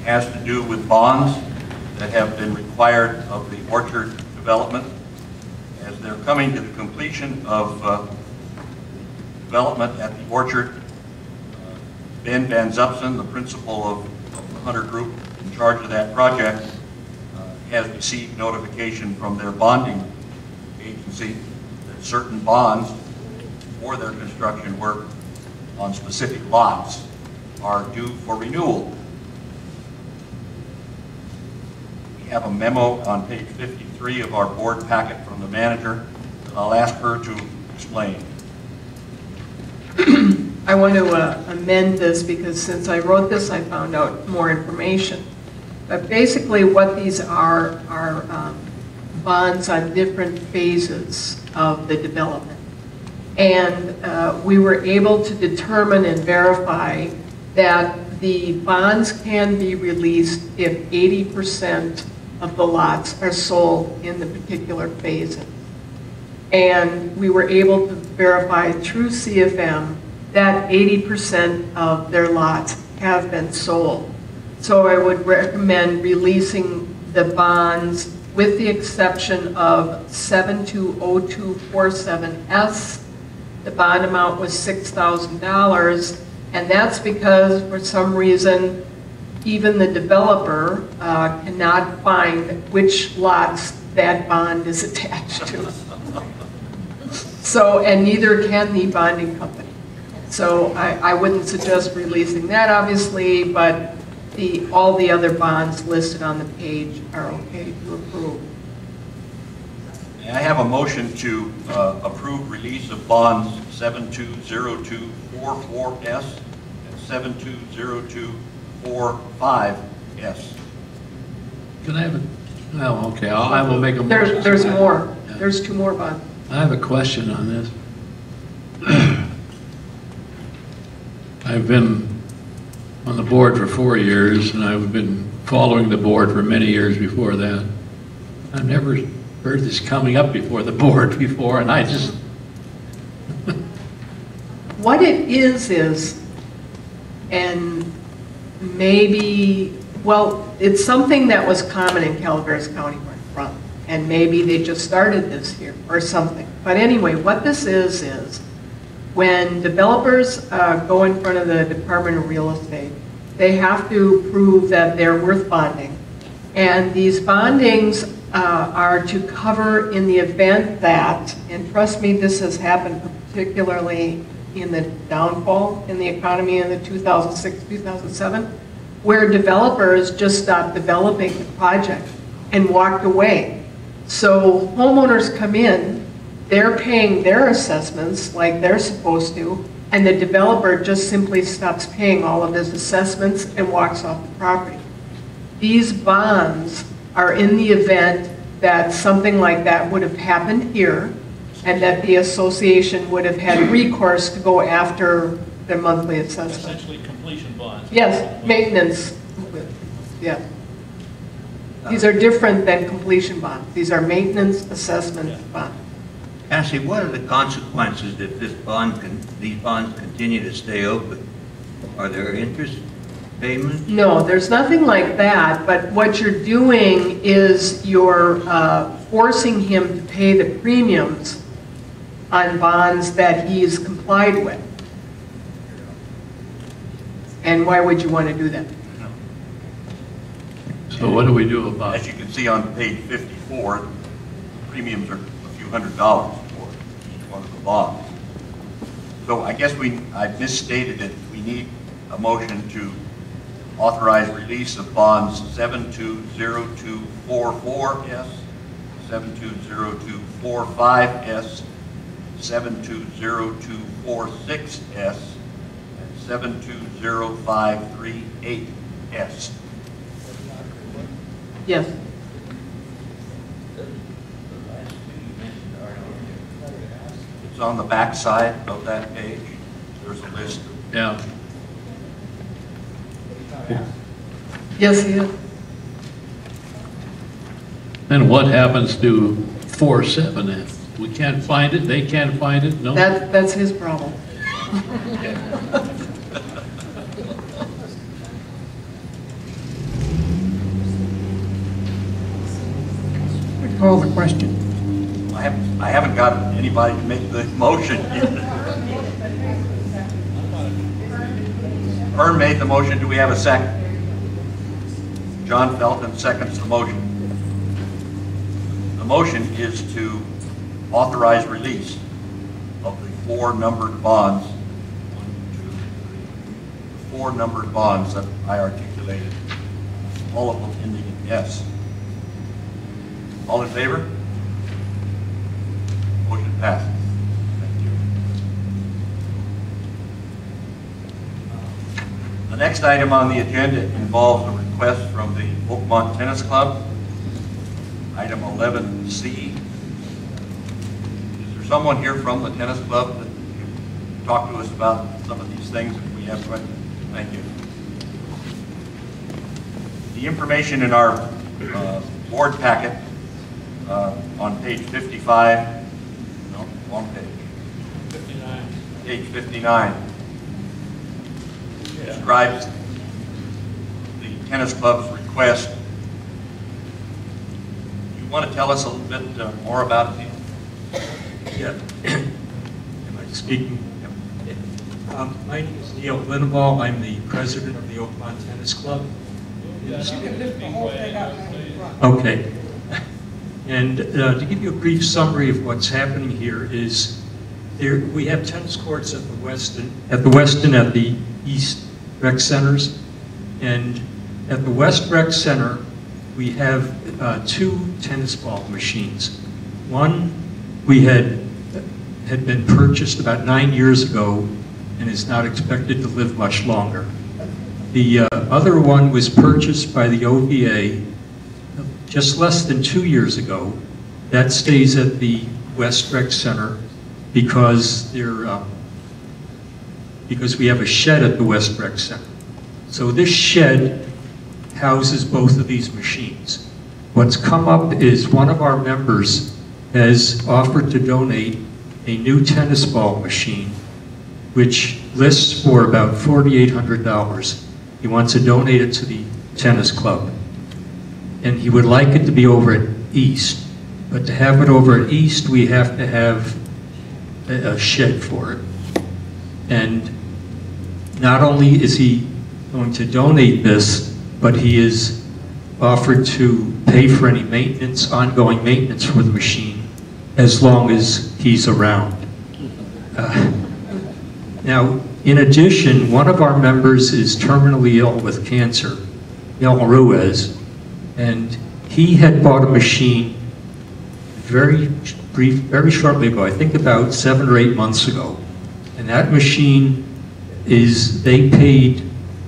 has to do with bonds that have been required of the orchard development. As they're coming to the completion of development at the orchard, Ben Van Zupsen, the principal of the Hunter Group in charge of that project, has received notification from their bonding agency that certain bonds for their construction work on specific lots are due for renewal. We have a memo on page 53 of our board packet from the manager that I'll ask her to explain. I want to amend this because since I wrote this, I found out more information. But basically what these are bonds on different phases of the development. And we were able to determine and verify that the bonds can be released if 80% of the lots are sold in the particular phases. And we were able to verify through CFM that 80% of their lots have been sold. So I would recommend releasing the bonds with the exception of 720247S. The bond amount was $6,000, and that's because for some reason even the developer cannot find which lots that bond is attached to. So, and neither can the bonding company. So I wouldn't suggest releasing that obviously, but all the other bonds listed on the page are okay to approve. May I have a motion to approve release of bonds 720244S and 720245S? Can I have a, oh, okay, I will make a motion. There's more. Yeah. There's 2 more bonds. I have a question on this. I've been on the board for 4 years, and I've been following the board for many years before that. I've never heard this coming up before the board before, and I just... What it is, and maybe, well, it's something that was common in Calaveras County where I'm from, and maybe they just started this here or something. But anyway, what this is when developers go in front of the Department of Real Estate, they have to prove that they're worth bonding. And these bondings are to cover in the event that, and trust me, this has happened particularly in the downfall in the economy in the 2006-2007, where developers just stopped developing the project and walked away. So homeowners come in, they're paying their assessments like they're supposed to, and the developer just simply stops paying all of his assessments and walks off the property. These bonds are in the event that something like that would have happened here, and that the association would have had recourse to go after their monthly assessment. Essentially completion bonds. Yes, maintenance, yeah. These are different than completion bonds. These are maintenance assessment bonds. Ashley, what are the consequences if these bonds continue to stay open? Are there interest payments? No, there's nothing like that, but what you're doing is you're forcing him to pay the premiums on bonds that he's complied with. And why would you want to do that? So what do we do about As it? you can see on page 54, premiums are a few $100s for each one of the bonds. So I guess I misstated it. We need a motion to authorize release of bonds 720244S, 720245S, 720246S, and 720538S. Yes. It's on the back side of that page. There's a list. Yeah. Yes, he is. Then what happens to 47F? We can't find it, they can't find it, no? That's his problem. Call the question. I haven't got anybody to make the motion yet. Vern made the motion. Do we have a second? John Felton seconds the motion. The motion is to authorize release of the four numbered bonds. 1, 2, 3. The four numbered bonds that I articulated, all of them ending in S. All in favor? Motion passes. Thank you. The next item on the agenda involves a request from the Oakmont Tennis Club, item 11C. Is there someone here from the tennis club that can talk to us about some of these things if we have questions? Thank you. The information in our board packet on page 55, no, wrong page. 59. Page 59 describes the tennis club's request. You want to tell us a little bit more about it? Yeah. Am I speaking? My name is Neil Linnebaugh. I'm the president of the Oakmont Tennis Club. Okay. And to give you a brief summary of what's happening here is we have tennis courts at the west and at the east rec centers. And at the west rec center, we have two tennis ball machines. One we had been purchased about 9 years ago and is not expected to live much longer. The other one was purchased by the OVA just less than 2 years ago. That stays at the West Rec Center because we have a shed at the West Rec Center. So this shed houses both of these machines. What's come up is one of our members has offered to donate a new tennis ball machine, which lists for about $4,800. He wants to donate it to the tennis club. And he would like it to be over at East. But to have it over at East, we have to have a shed for it. And not only is he going to donate this, but he is offered to pay for any maintenance, ongoing maintenance for the machine, as long as he's around. Now, in addition, one of our members is terminally ill with cancer, Mel Ruiz, and he had bought a machine very shortly ago, I think about 7 or 8 months ago. And that machine they paid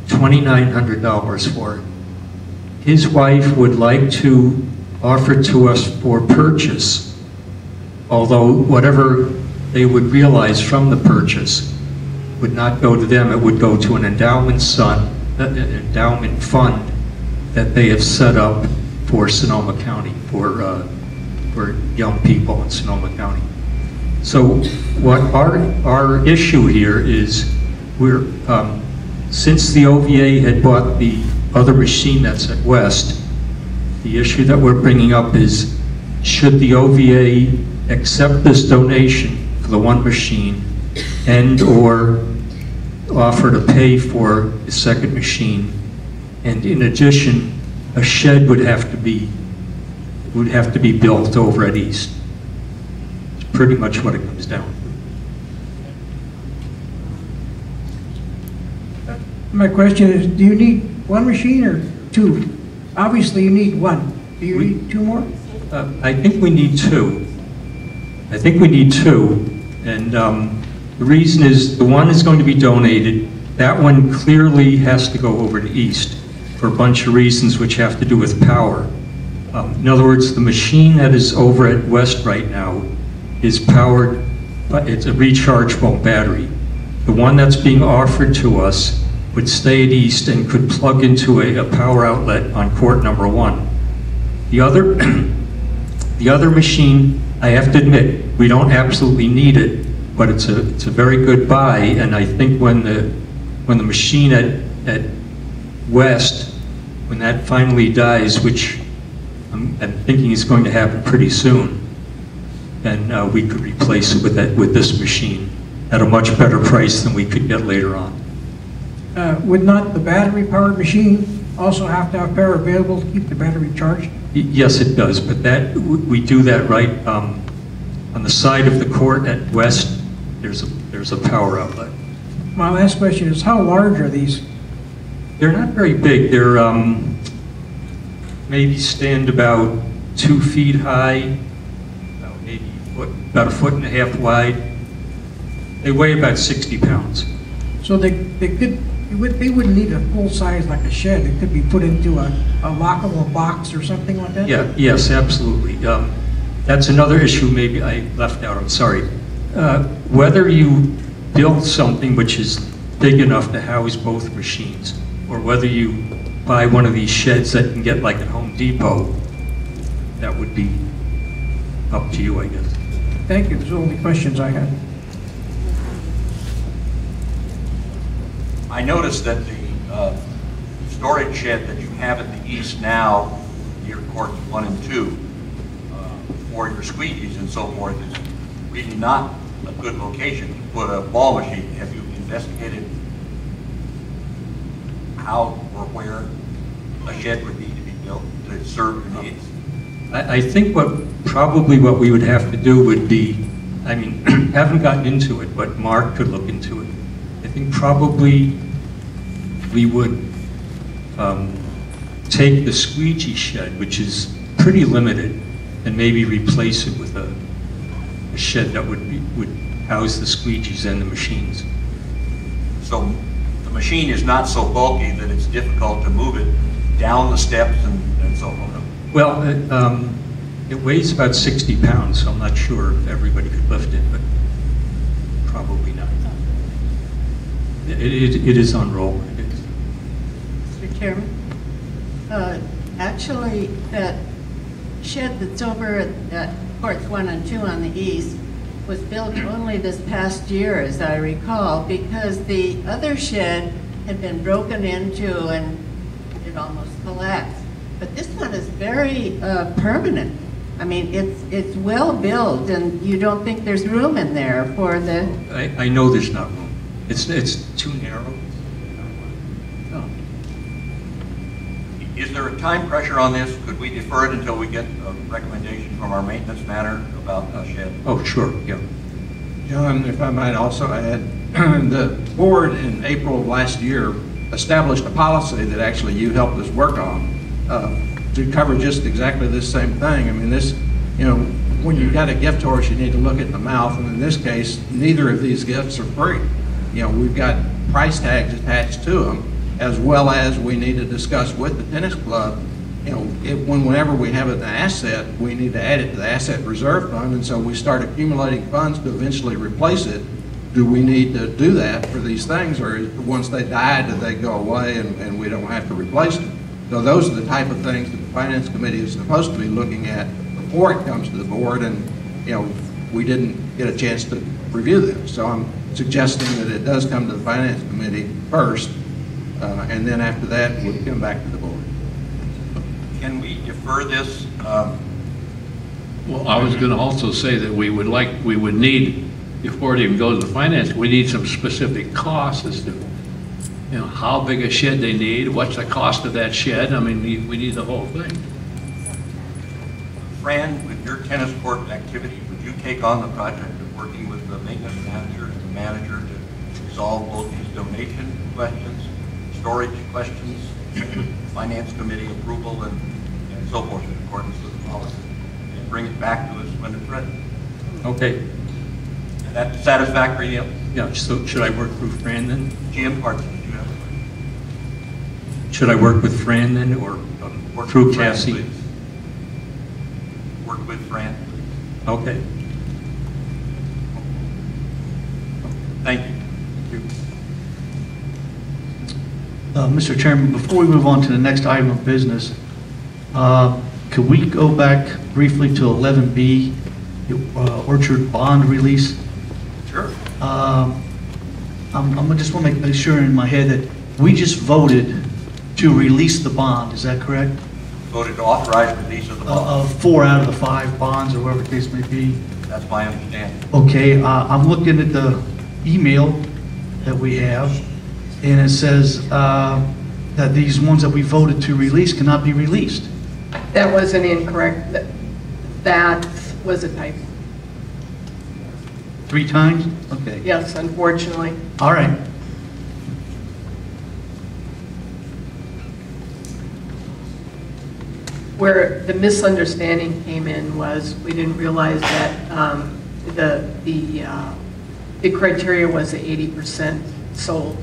$2,900 for it. His wife would like to offer to us for purchase, although whatever they would realize from the purchase would not go to them, it would go to an endowment fund that they have set up for Sonoma County, for young people in Sonoma County. So what our issue here is, since the OVA had bought the other machine that's at West, the issue that we're bringing up is, should the OVA accept this donation for the one machine and or offer to pay for the second machine? And in addition, a shed would have to be built over at East. It's pretty much what it comes down to. My question is, do you need one machine or two? Obviously, you need one. Do you need two more? I think we need two. And the reason is, the one is going to be donated. That one clearly has to go over to East for a bunch of reasons which have to do with power. In other words, the machine that is over at West right now is powered, it's a rechargeable battery. The one that's being offered to us would stay at East and could plug into a power outlet on court number 1. The other machine, I have to admit, we don't absolutely need it, but it's a very good buy, and I think when the machine at West, when that finally dies, which I'm thinking is going to happen pretty soon, then we could replace it with this machine at a much better price than we could get later on. Would not the battery-powered machine also have to have power available to keep the battery charged? Yes, it does, but we do that right on the side of the court at West. There's a power outlet. My last question is, how large are these? They're not very big. They're maybe stand about 2 feet high, about 1.5 feet wide. They weigh about 60 pounds. So they wouldn't need a full size like a shed. It could be put into a lockable box or something like that? Yeah, yes, absolutely. That's another issue maybe I left out, I'm sorry. Whether you build something which is big enough to house both machines, or whether you buy one of these sheds that you can get like at Home Depot, that would be up to you, I guess. Thank you. Those are the only questions I had. I noticed that the storage shed that you have at the East now, near courts 1 and 2, for your squeegees and so forth, is really not a good location to put a ball machine. Have you investigated how or where a shed would need to be built to serve your needs? I think probably what we would have to do would be, I mean, haven't gotten into it, but Mark could look into it. I think probably we would take the squeegee shed, which is pretty limited, and maybe replace it with a shed that would house the squeegees and the machines. So the machine is not so bulky that it's difficult to move it down the steps and so on? Well, it weighs about 60 pounds, so I'm not sure if everybody could lift it, but probably not. It is on roll. Mr. Chairman, actually, that shed that's over at Courts 1 and 2 on the east was built only this past year, as I recall, because the other shed had been broken into and it almost collapsed. But this one is very permanent. I mean, it's well built, and you don't think there's room in there for the... I know there's not room. It's too narrow. Oh. Is there a time pressure on this? Could we defer it until we get a recommendation from our maintenance matter about a shed? Oh, sure, yeah. John, if I might also add, the board in April of last year established a policy that actually you helped us work on to cover just exactly this same thing. I mean, this, when you've got a gift horse, you need to look it in the mouth, and in this case, neither of these gifts are free. You know, we've got price tags attached to them, as well as we need to discuss with the tennis club, you know, whenever we have an asset, we need to add it to the asset reserve fund, and so we start accumulating funds to eventually replace it. Do we need to do that for these things, or once they die, do they go away and we don't have to replace them? So those are the type of things that the Finance Committee is supposed to be looking at before it comes to the board, and, you know, we didn't get a chance to review them. So I'm suggesting that it does come to the Finance Committee first, and then after that, we'll come back to the board. Can we defer this? Well, I was going to also say that we would need, before it even goes to the finance, we need some specific costs as to, you know, how big a shed they need, what's the cost of that shed. I mean, we need the whole thing. Fran, with your tennis court activity, would you take on the project of working with the maintenance manager and the manager to resolve both these donation questions, storage questions, finance committee approval, and so forth in accordance with the policy, and bring it back to us when it's ready? Okay. And that's satisfactory, Neil? Yeah, so should I work through Fran then? Jim, pardon, did you have a question? Should I work with Fran then, or Work through with Fran, Cassie? please. Work with Fran, please. Okay. Thank you. Mr. Chairman, before we move on to the next item of business, could we go back briefly to 11B, Orchard bond release? Sure. I just want to make sure in my head that we just voted to release the bond, is that correct? Voted to authorize release of the bond. Of 4 out of the 5 bonds, or whatever the case may be. That's my understanding. Okay, I'm looking at the email that we have, and it says that these ones that we voted to release cannot be released. That was an incorrect, that was a typo. 3 times? Okay. Yes, unfortunately. All right. Where the misunderstanding came in was we didn't realize that the criteria was 80% sold.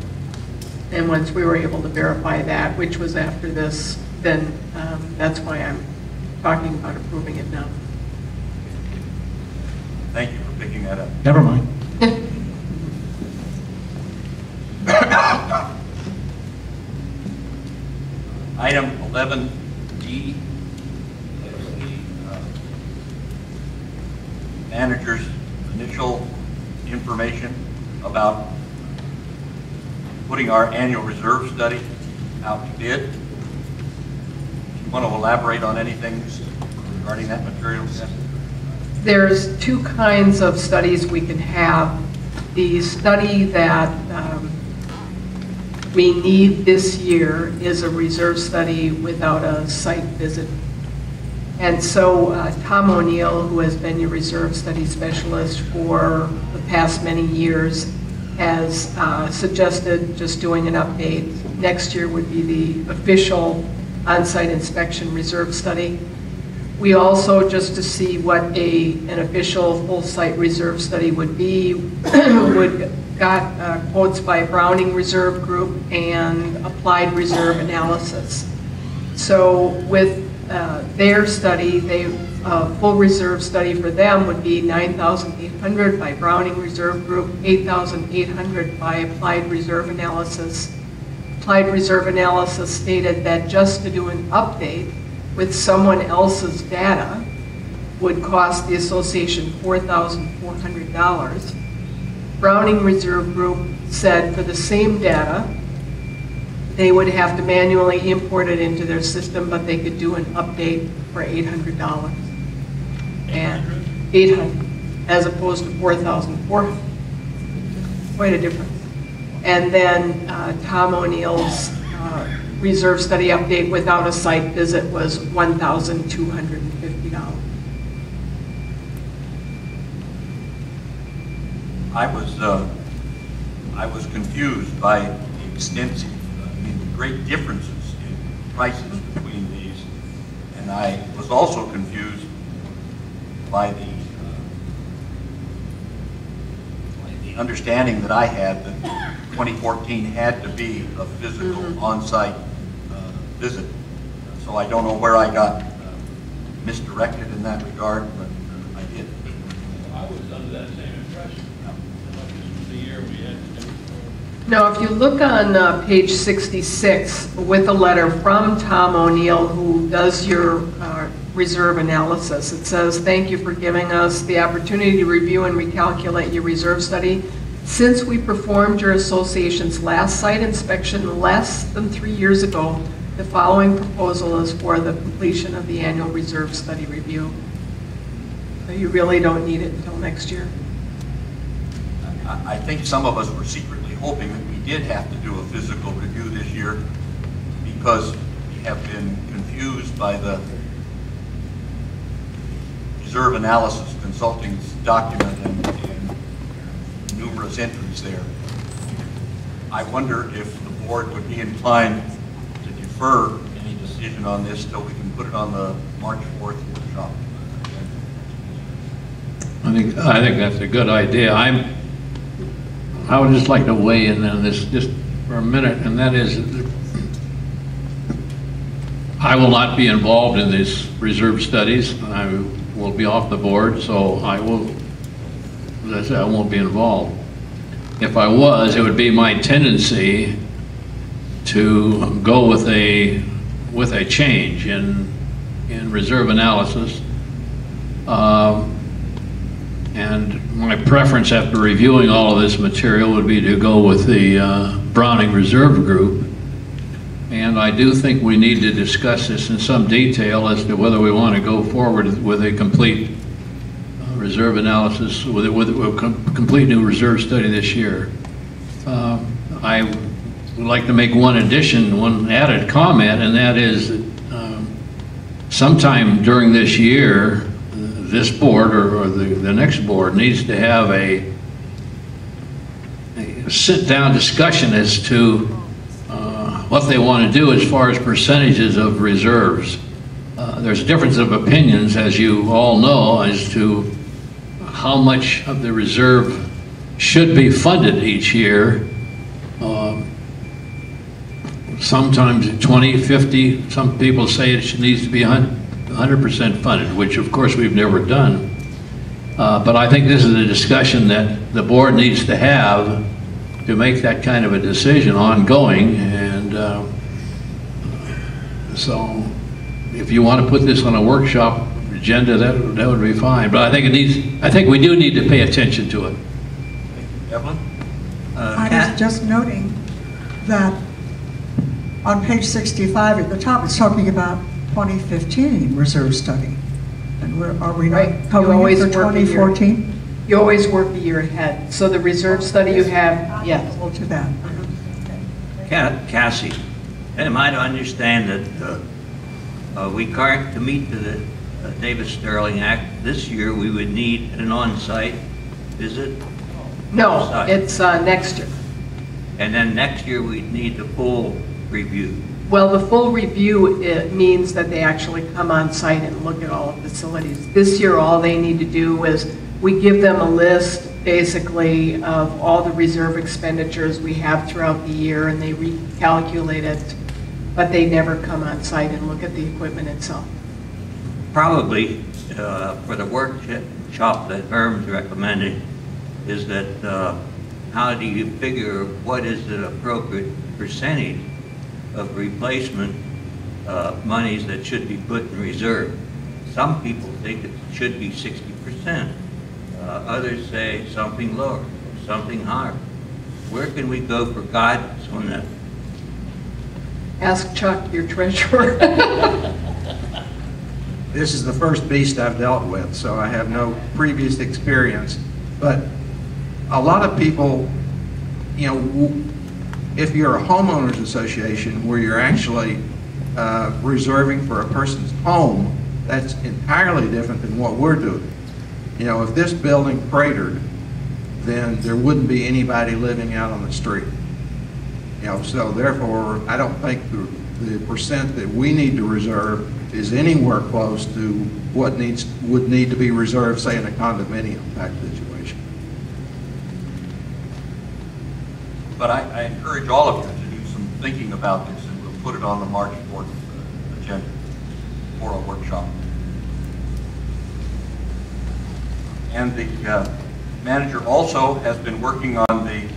And once we were able to verify that, which was after this, then that's why I'm talking about approving it now. Thank you for picking that up. Never mind. Item 11D is the manager's initial information about putting our annual reserve study out to bid. Do you want to elaborate on anything regarding that material? Yes. There's 2 kinds of studies we can have. The study that we need this year is a reserve study without a site visit. And so Tom O'Neill, who has been your reserve study specialist for the past many years, has suggested just doing an update. Next year would be the official on-site inspection reserve study. We also, just to see what an official full-site reserve study would be, got quotes by Browning Reserve Group and Applied Reserve Analysis. So with their study, full reserve study for them would be $9,800 by Browning Reserve Group, $8,800 by Applied Reserve Analysis. Applied Reserve Analysis stated that just to do an update with someone else's data would cost the association $4,400. Browning Reserve Group said for the same data, they would have to manually import it into their system, but they could do an update for $800. And 800 as opposed to 4,400. Quite a difference. And then Tom O'Neill's reserve study update without a site visit was $1,250. I was confused by the extensive, the great differences in prices between these, and I was also confused by the understanding that I had that 2014 had to be a physical on-site visit. So I don't know where I got misdirected in that regard, but I did. I was under that same impression. This was the year we had to do it. Now, if you look on page 66 with a letter from Tom O'Neill, who does your reserve analysis, it says, "Thank you for giving us the opportunity to review and recalculate your reserve study. Since we performed your association's last site inspection less than 3 years ago, the following proposal is for the completion of the annual reserve study review." So you really don't need it until next year. I think some of us were secretly hoping that we did have to do a physical review this year because we have been confused by the Reserve Analysis Consulting's document and numerous entries there. I wonder if the board would be inclined to defer any decision on this till we can put it on the March 4th workshop. I think that's a good idea. I would just like to weigh in on this just for a minute, and that is, I will not be involved in these reserve studies. I will be off the board, so I will, as I said, I won't be involved. If I was, it would be my tendency to go with a change in reserve analysis. And my preference after reviewing all of this material would be to go with the Browning Reserve Group. And I do think we need to discuss this in some detail as to whether we want to go forward with a complete reserve analysis, with a complete new reserve study this year. I would like to make one added comment, and that is that sometime during this year, this board or the next board needs to have a sit-down discussion as to what they want to do as far as percentages of reserves. There's a difference of opinions, as you all know, as to how much of the reserve should be funded each year. Sometimes 20, 50, some people say it needs to be 100% funded, which of course we've never done. But I think this is a discussion that the board needs to have to make that kind of a decision ongoing. And so if you want to put this on a workshop agenda, that would be fine. But I think we do need to pay attention to it. Evelyn? I was just noting that on page 65 at the top, it's talking about 2015 reserve study. And are we not covering it for 2014? You always work a year ahead. So the reserve study you have, yes. We'll do that. Cassie, am I to understand that we can't, to meet the Davis-Sterling Act this year, we would need an on-site visit? No, it's next year. And then next year we'd need the full review. Well, the full review, it means that they actually come on site and look at all the facilities. This year, all they need to do is we give them a list, basically, of all the reserve expenditures we have throughout the year, and they recalculate it, but they never come on site and look at the equipment itself. Probably for the workshop that Herm's recommending is that how do you figure what is the appropriate percentage of replacement monies that should be put in reserve? Some people think it should be 60%. Others say something lower, something higher. Where can we go for guidance on that? Ask Chuck, your treasurer. This is the first beast I've dealt with, so I have no previous experience. But a lot of people, you know, if you're a homeowners association where you're actually reserving for a person's home, that's entirely different than what we're doing. You know, if this building cratered, then there wouldn't be anybody living out on the street. You know, so therefore, I don't think the percent that we need to reserve is anywhere close to what would need to be reserved, say, in a condominium type situation. But I encourage all of you to do some thinking about this, and we'll put it on the March 4th agenda for a workshop. And the manager also has been working on the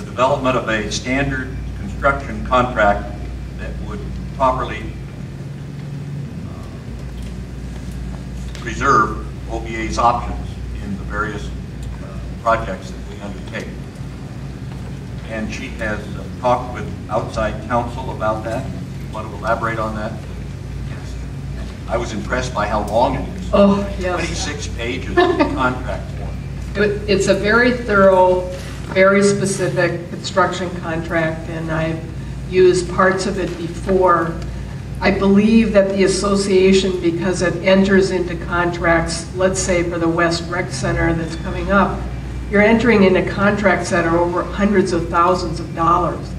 development of a standard construction contract that would properly preserve OVA's options in the various projects that we undertake. And she has talked with outside counsel about that. You want to elaborate on that? Yes. I was impressed by how long it is. Oh, yes. 26 pages of contract form. It's a very thorough, very specific construction contract, and I've used parts of it before. I believe that the association, because it enters into contracts, let's say for the West Rec Center that's coming up, you're entering into contracts that are over hundreds of thousands of dollars.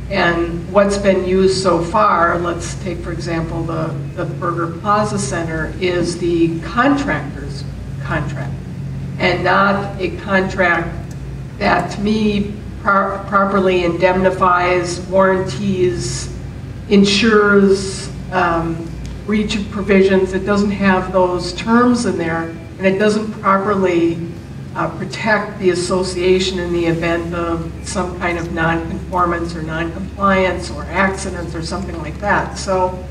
And what's been used so far, let's take for example the Burger Plaza Center, is the contractor's contract, and not a contract that to me properly indemnifies, warranties, insures, breach of provisions. It doesn't have those terms in there, and it doesn't properly protect the association in the event of some kind of non-conformance or non-compliance or accidents or something like that. So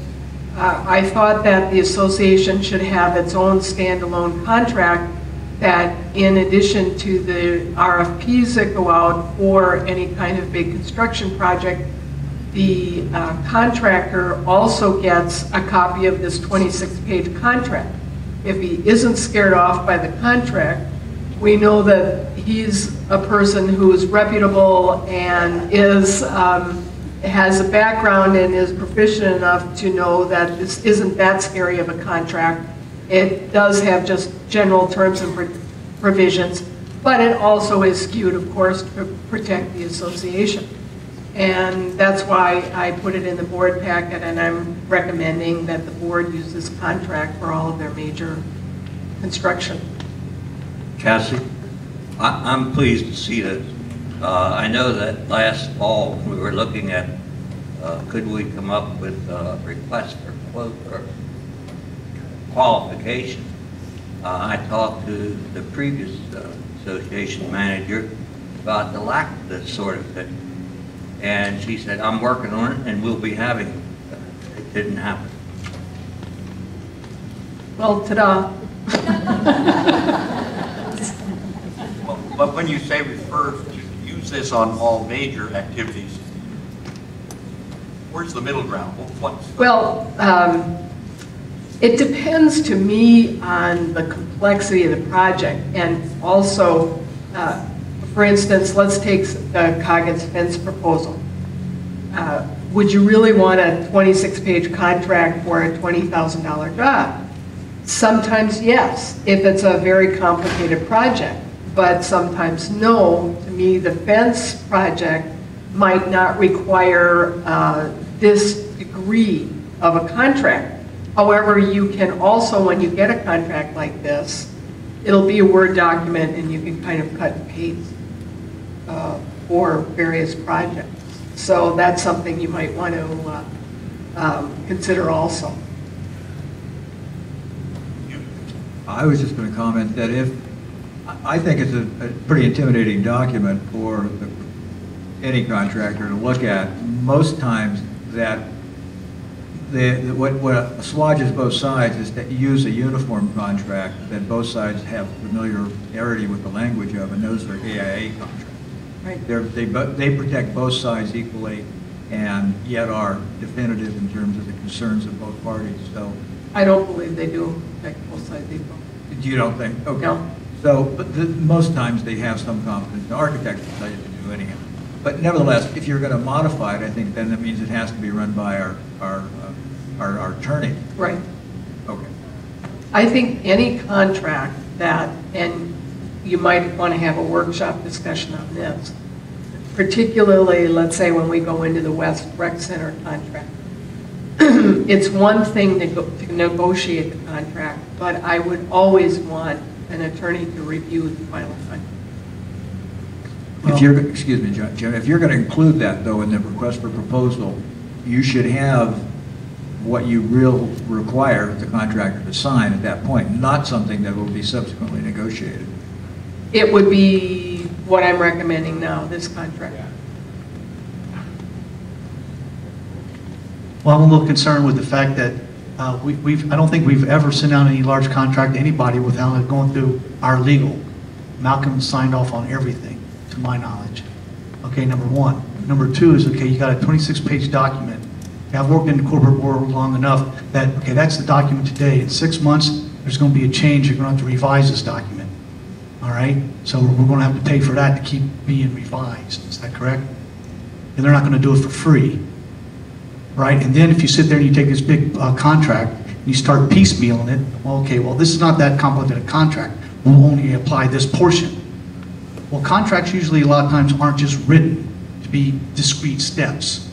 I thought that the association should have its own standalone contract that, in addition to the RFPs that go out for any kind of big construction project, the contractor also gets a copy of this 26-page contract. If he isn't scared off by the contract, we know that he's a person who is reputable and is has a background and is proficient enough to know that this isn't that scary of a contract. It does have just general terms and provisions, but it also is skewed, of course, to protect the association. And that's why I put it in the board packet, and I'm recommending that the board use this contract for all of their major construction. Cassie, I'm pleased to see this. I know that last fall we were looking at could we come up with a request for quote or qualification. I talked to the previous association manager about the lack of this sort of thing, and she said, I'm working on it and we'll be having it. It didn't happen. Well, ta-da. But when you say refer to use this on all major activities, where's the middle ground? Well, it depends to me on the complexity of the project, and also, for instance, let's take the Coggins fence proposal. Would you really want a 26-page contract for a $20,000 job? Sometimes yes, if it's a very complicated project, but sometimes no. To me, the fence project might not require this degree of a contract. However, you can also, when you get a contract like this, it'll be a Word document and you can kind of cut and paste for various projects. So that's something you might want to consider also. I was just going to comment that I think it's a pretty intimidating document for any contractor to look at. Most times that what assuages both sides is to use a uniform contract that both sides have familiarity with the language of, and those are AIA contracts. Right. They protect both sides equally and yet are definitive in terms of the concerns of both parties. So I don't believe they do protect both sides equally. You don't think? Okay. No. So, but most times they have some confidence. The architects will tell you to do anyhow. But nevertheless, if you're going to modify it, I think then that means it has to be run by our attorney. Right. Okay. I think any contract that, and you might want to have a workshop discussion on this, particularly, let's say, when we go into the West Rec Center contract. It's one thing to negotiate the contract, but I would always want an attorney to review the final contract. If you're, excuse me, Jim, if you're going to include that, though, in the request for proposal, you should have what you require the contractor to sign at that point, not something that will be subsequently negotiated. It would be what I'm recommending now, this contract. Well, I'm a little concerned with the fact that I don't think we've ever sent out any large contract to anybody without it going through our legal. Malcolm signed off on everything, to my knowledge. Okay, number one. Number two is, okay, you got a 26-page document. I've worked in the corporate world long enough that, okay, that's the document today. In 6 months, there's going to be a change. You're going to have to revise this document. All right? So we're going to have to pay for that to keep being revised. Is that correct? And they're not going to do it for free. Right? And then if you sit there and you take this big contract and you start piecemealing it, well, okay, well, this is not that complicated contract. We'll only apply this portion. Well, contracts usually a lot of times aren't just written to be discrete steps.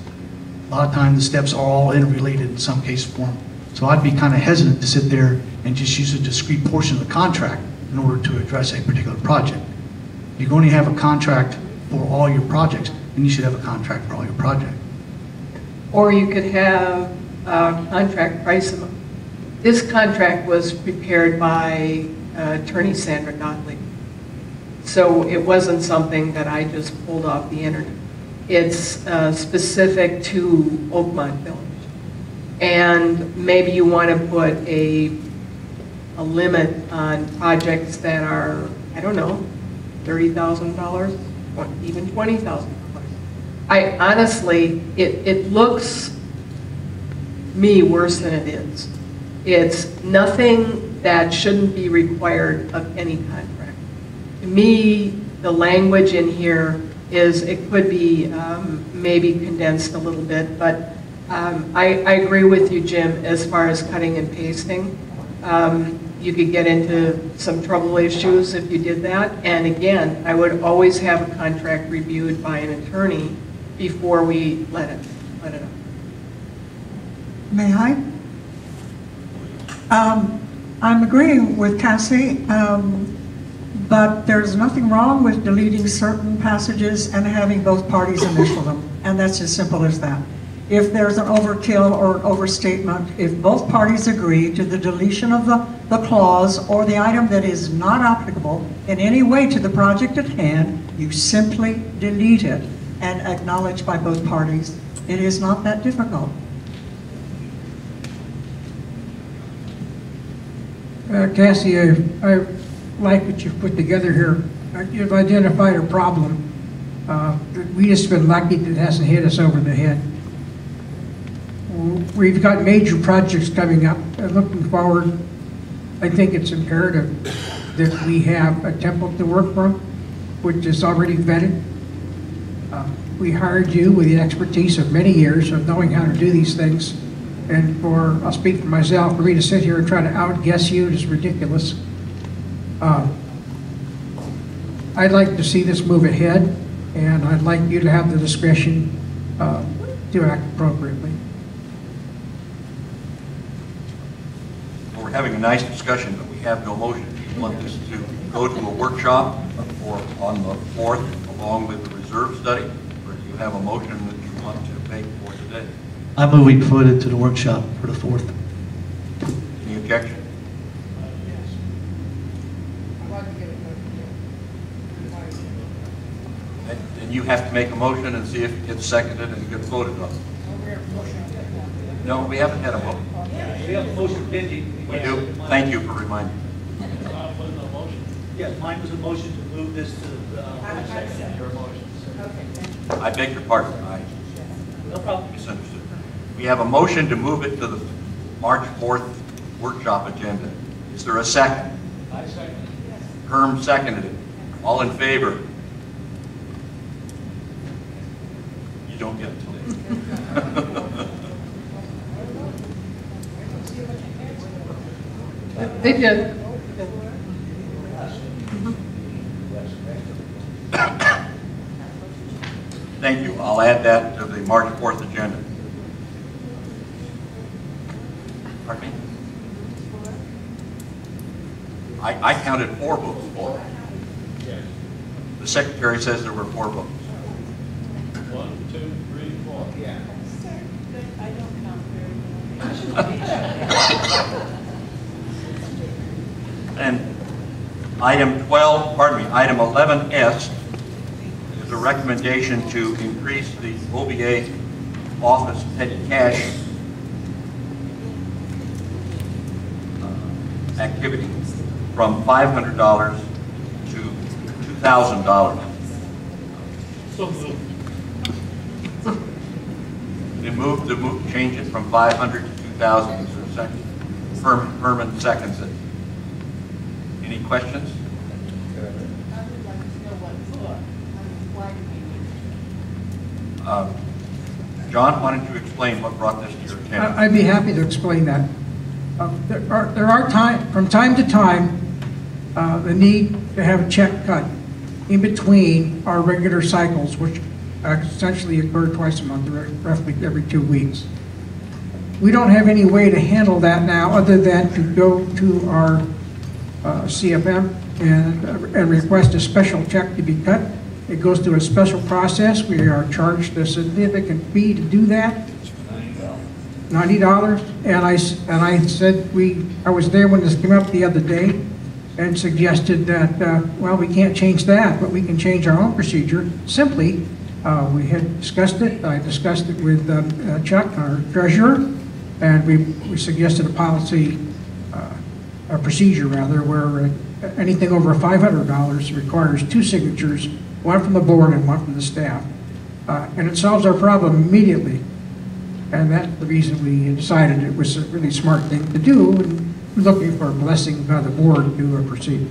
A lot of times the steps are all interrelated in some case form. So I'd be kind of hesitant to sit there and just use a discrete portion of the contract in order to address a particular project. If you're going to have a contract for all your projects, then you should have a contract for all your projects. Or you could have contract price. This contract was prepared by attorney Sandra Gottlieb. So it wasn't something that I just pulled off the internet. It's specific to Oakmont Village. And maybe you want to put a limit on projects that are, I don't know, $30,000, even $20,000. I honestly, it looks me worse than it is. It's nothing that shouldn't be required of any contract. To me, the language in here is, it could be maybe condensed a little bit, but I agree with you, Jim, as far as cutting and pasting. You could get into some trouble issues if you did that. And again, I would always have a contract reviewed by an attorney before we let it up. May I? I'm agreeing with Cassie, but there's nothing wrong with deleting certain passages and having both parties initial them, and that's as simple as that. If there's an overkill or an overstatement, if both parties agree to the deletion of the clause or the item that is not applicable in any way to the project at hand, you simply delete it and acknowledge by both parties. It is not that difficult. Cassie, I like what you've put together here. You've identified a problem. We just been lucky that it hasn't hit us over the head. We've got major projects coming up. Looking forward, I think it's imperative that we have a template to work from, which is already vetted. We hired you with the expertise of many years of knowing how to do these things. And I'll speak for myself, for me to sit here and try to outguess you is ridiculous. I'd like to see this move ahead, and I'd like you to have the discretion to act appropriately. Well, we're having a nice discussion, but we have no motion. Do you want this to go to a workshop on the 4th along with the reserve study, or do you have a motion that you want to make for today? I move we put it to the workshop for the 4th. Any objection? And you have to make a motion and see if it gets seconded and gets voted on. No, we haven't had a vote. We have a motion pending. We do? Thank you for reminding me. Yes, mine was a motion to move this to the second. Your motion. I beg your pardon. I misunderstood. We have a motion to move it to the March 4th workshop agenda. Is there a second? I second it. Herm seconded it. All in favor? You don't get it today. They did. Thank you. I'll add that to the March 4th agenda. Pardon me? I counted 4 votes for it. The secretary says there were 4 votes. 1, 2, 3, 4. Yeah. I don't count very well. And item 11S is a recommendation to increase the OVA office petty cash activity from $500 to $2,000. So moved. Change it from 500 to 2,000. Is there a second? Herman seconds it. Any questions? I would like to know what for. John, why don't you explain what brought this to your attention? I'd be happy to explain that. There are from time to time, the need to have a check cut in between our regular cycles, which essentially occur twice a month, roughly every 2 weeks. We don't have any way to handle that now other than to go to our CFM and request a special check to be cut. It goes through a special process. We are charged a significant fee to do that. $90. And I said I was there when this came up the other day and suggested that, well, we can't change that, but we can change our own procedure. Simply, we had discussed it. I discussed it with Chuck, our treasurer, and we suggested a policy, a procedure rather, where anything over $500 requires 2 signatures, one from the board and one from the staff. And it solves our problem immediately. And that's the reason we decided it was a really smart thing to do, and looking for a blessing by the board to proceed.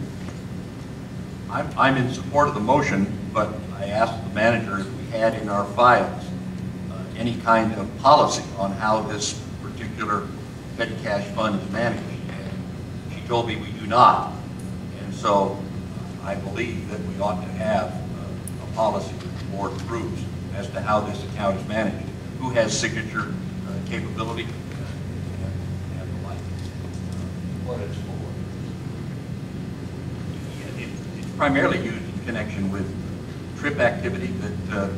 I'm in support of the motion, but I asked the manager if we had in our files any kind of policy on how this particular petty cash fund is managed. And she told me we do not. And so I believe that we ought to have a policy that the board approves as to how this account is managed. Who has signature capability and the like. What it's for. It's primarily used in connection with trip activity that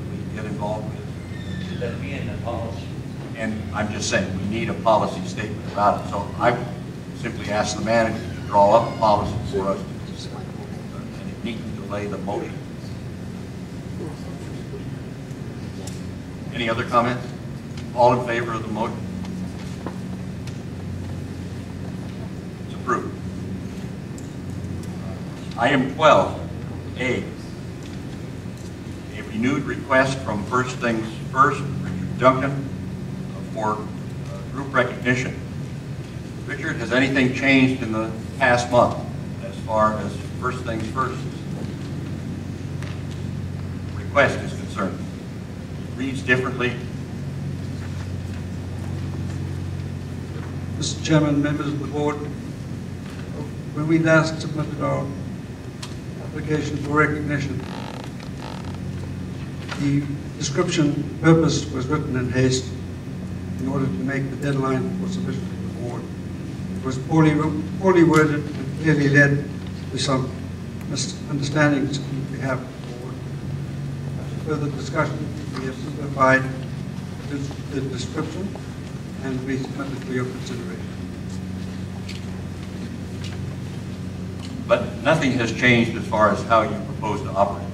we get involved with. Should that be in the policy? And I'm just saying, we need a policy statement about it. So I simply asked the manager to draw up a policy for us, and it needn't delay the motion. Any other comments? All in favor of the motion? It's approved. Item 12A, a renewed request from First Things First, Richard Duncan, for group recognition. Richard, has anything changed in the past month as far as First Things First request is concerned? Reads differently. Mr. Chairman, members of the board, when we last submitted our application for recognition, the description purpose was written in haste in order to make the deadline for submission to the board. It was poorly worded and clearly led to some misunderstandings on behalf of the board. After further discussion, we have simplified the description and we submitted for your consideration. But nothing has changed as far as how you propose to operate.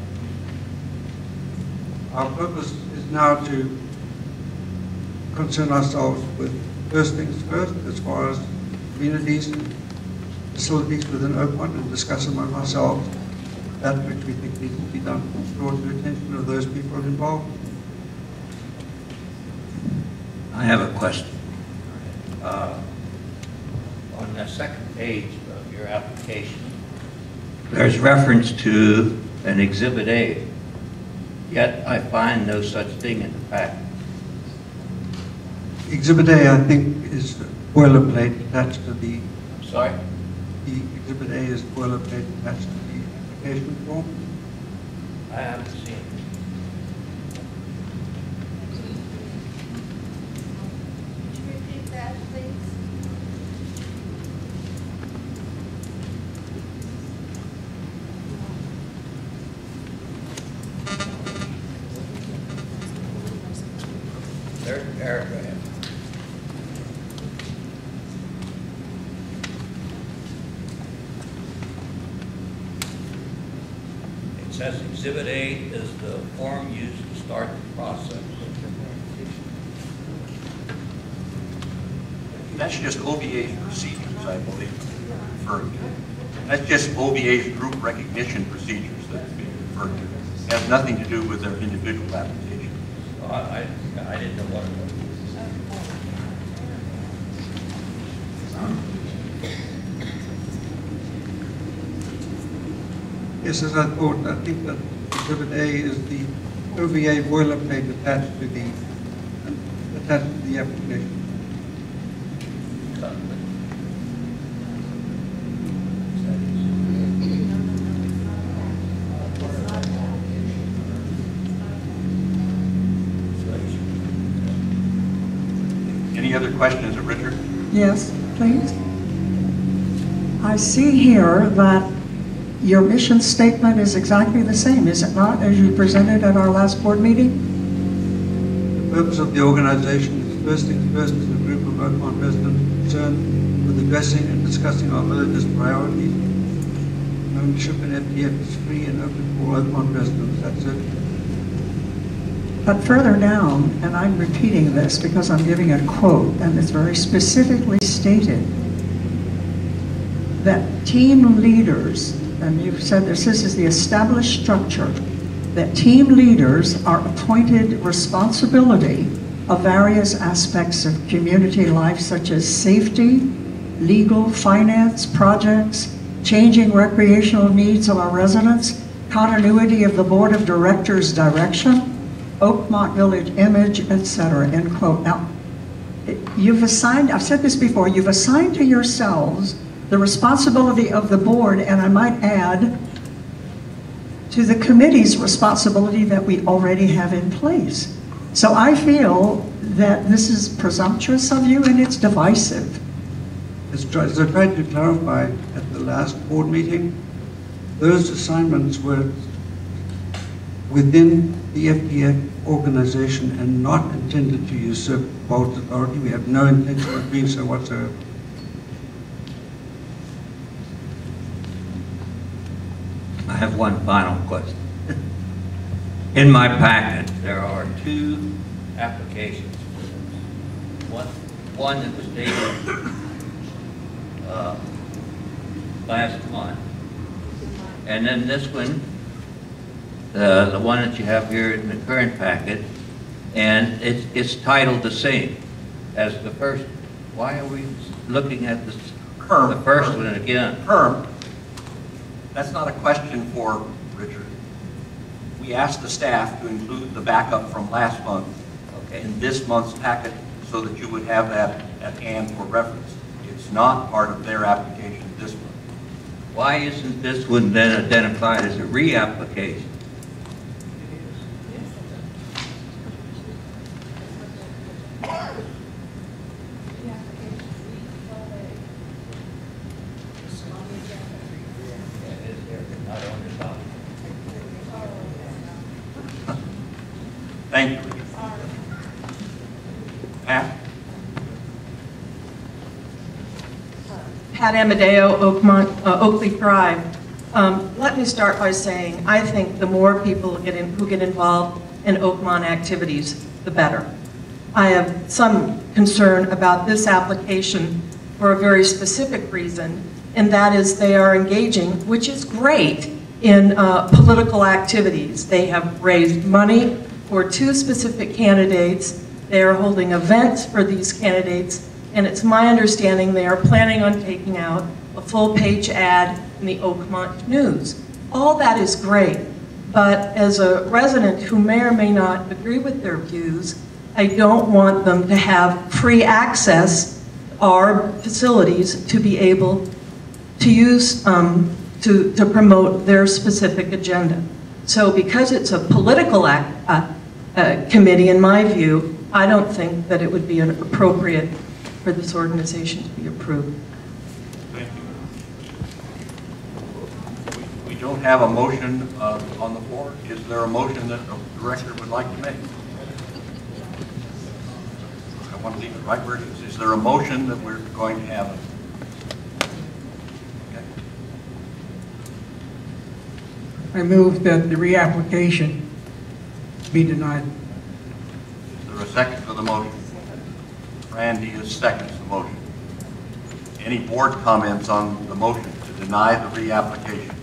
Our purpose is now to concern ourselves with first things first, as far as communities and facilities within Oakmont, and discuss among ourselves that which we think needs to be done, draw to the attention of those people involved. I have a question. On the second page of your application, there's reference to an Exhibit A, yet I find no such thing in the packet. Exhibit A, I think, is boilerplate attached to the... I'm sorry? The Exhibit A is boilerplate attached to the application form. I haven't seen it. third paragraph. It says Exhibit A is the form used to start the process. That's just OVA's procedures, I believe, referred to. That's just OVA's group recognition procedures that's being referred to. It has nothing to do with their individual applications. Well, I didn't know what it was. Yes, as I thought, I think that Exhibit A is the OVA boilerplate attached to the application. Any other questions of Richard? Yes, please. I see here that your mission statement is exactly the same, is it not, as you presented at our last board meeting? The purpose of the organization is first things first is a group of Oakmont residents concerned with addressing and discussing our village's priorities. Membership in FDF is free and open for all Oakmont residents. That's it. But further down, and I'm repeating this because I'm giving a quote, and it's very specifically stated that team leaders, and you've said this is the established structure, that team leaders are appointed responsibility of various aspects of community life, such as safety, legal, finance, projects, changing recreational needs of our residents, continuity of the board of directors' direction, Oakmont Village image, etc., end quote. Now, you've assigned, I've said this before, you've assigned to yourselves the responsibility of the board, and I might add, to the committee's responsibility that we already have in place. So I feel that this is presumptuous of you and it's divisive. As I tried to clarify at the last board meeting, those assignments were within the FDF organization and not intended to usurp board's authority. We have no intention of doing so whatsoever. I have one final question. In my packet, there are two applications. One that was dated last month, and then this one, the one that you have here in the current packet, and it's titled the same as the first. Why are we looking at this, the first one again? Herm, that's not a question for Richard. We asked the staff to include the backup from last month in this month's packet so that you would have that at hand for reference. It's not part of their application this month. Why isn't this one then identified as a reapplication? Thank you, Richard. Pat? Pat Amadeo, Oakley Drive. Let me start by saying I think the more people who get involved in Oakmont activities, the better. I have some concern about this application for a very specific reason, and that is they are engaging, which is great, in political activities. They have raised money for two specific candidates. They are holding events for these candidates, and it's my understanding they are planning on taking out a full-page ad in the Oakmont News. All that is great, but as a resident who may or may not agree with their views, I don't want them to have free access to our facilities to be able to use to promote their specific agenda. So because it's a political committee, in my view, I don't think that it would be appropriate for this organization to be approved. Thank you. We don't have a motion on the floor. Is there a motion that the director would like to make? want to leave it right where it is. Is there a motion that we're going to have? Okay. I move that the reapplication be denied. Is there a second to the motion? Randy is seconds the motion. Any board comments on the motion to deny the reapplication?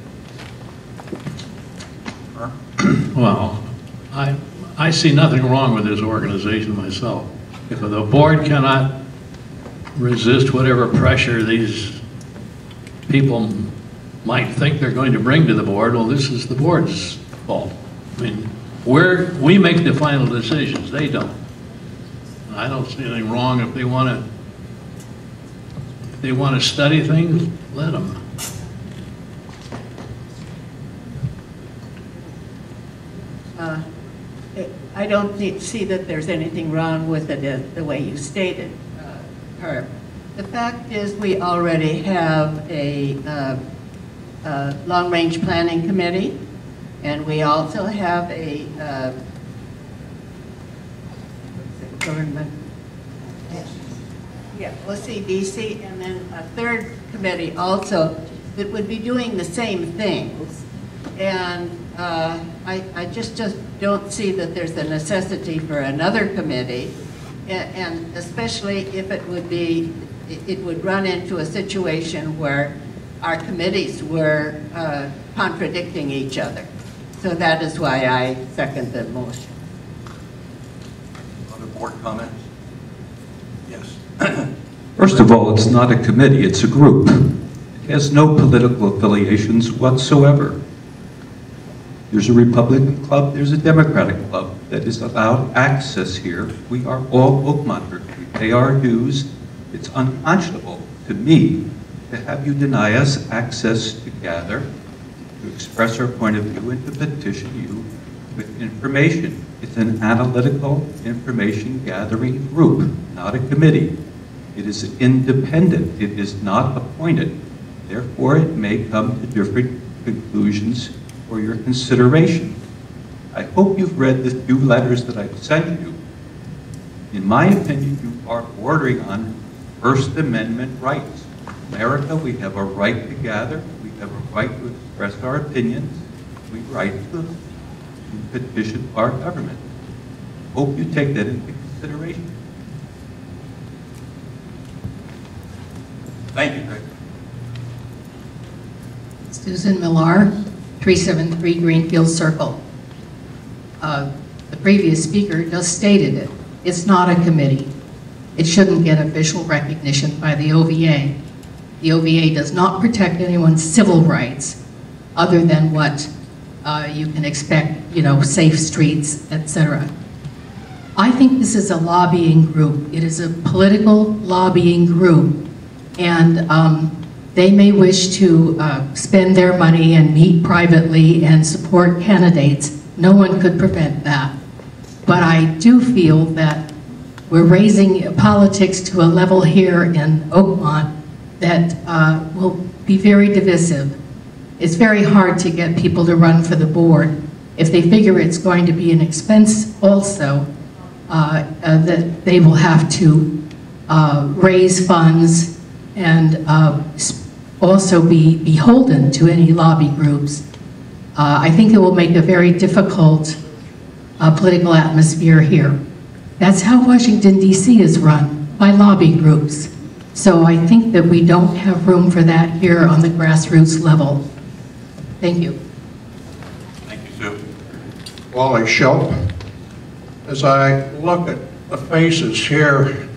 Well, I see nothing wrong with this organization myself. If the board cannot resist whatever pressure these people might think they're going to bring to the board, well, this is the board's fault. I mean, we make the final decisions, they don't. I don't see anything wrong if they want to study things, let them. I don't see that there's anything wrong with it the way you stated, Herb. The fact is we already have a long-range planning committee, and we also have a government, yeah, let's see, DC, and then a third committee also that would be doing the same things. And I just don't see that there's a necessity for another committee, and especially if it would run into a situation where our committees were contradicting each other. So that is why I second the motion. Other board comments? Yes. First of all, it's not a committee, it's a group. It has no political affiliations whatsoever. There's a Republican club, there's a Democratic club that is allowed access here. We are all Oakmonters. We pay our dues. It's unconscionable to me to have you deny us access to gather, to express our point of view, and to petition you with information. It's an analytical information gathering group, not a committee. It is independent. It is not appointed. Therefore, it may come to different conclusions for your consideration. I hope you've read the few letters that I've sent you. In my opinion, you are bordering on First Amendment rights. In America, we have a right to gather. We have a right to express our opinions. We have a right to petition our government. Hope you take that into consideration. Thank you, Greg. Susan Millar, 373 Greenfield Circle. The previous speaker just stated it. It's not a committee. It shouldn't get official recognition by the OVA. The OVA does not protect anyone's civil rights other than what you can expect, you know, safe streets, etc. I think this is a lobbying group. It is a political lobbying group, and they may wish to spend their money and meet privately and support candidates. No one could prevent that. But I do feel that we're raising politics to a level here in Oakmont that will be very divisive. It's very hard to get people to run for the board if they figure it's going to be an expense also, that they will have to raise funds and also be beholden to any lobby groups. I think it will make a very difficult political atmosphere here. That's how Washington, D.C. is run, by lobby groups. So I think that we don't have room for that here on the grassroots level. Thank you. Thank you, Sue. Wally Shelp. As I look at the faces here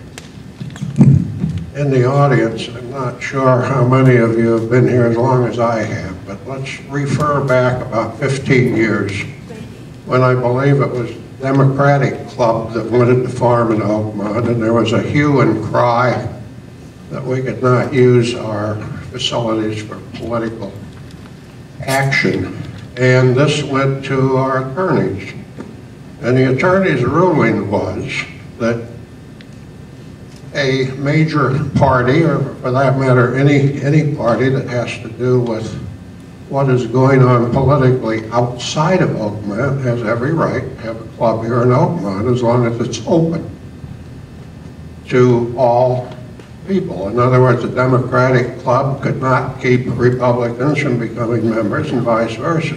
in the audience, I'm not sure how many of you have been here as long as I have, but let's refer back about 15 years when I believe it was Democratic Club that wanted to farm in Oakmont, and there was a hue and cry that we could not use our facilities for political action. And this went to our attorneys. And the attorney's ruling was that a major party, or for that matter, any party that has to do with what is going on politically outside of Oakmont, has every right to have a club here in Oakmont as long as it's open. to all people. In other words, a Democratic club could not keep Republicans from becoming members and vice versa.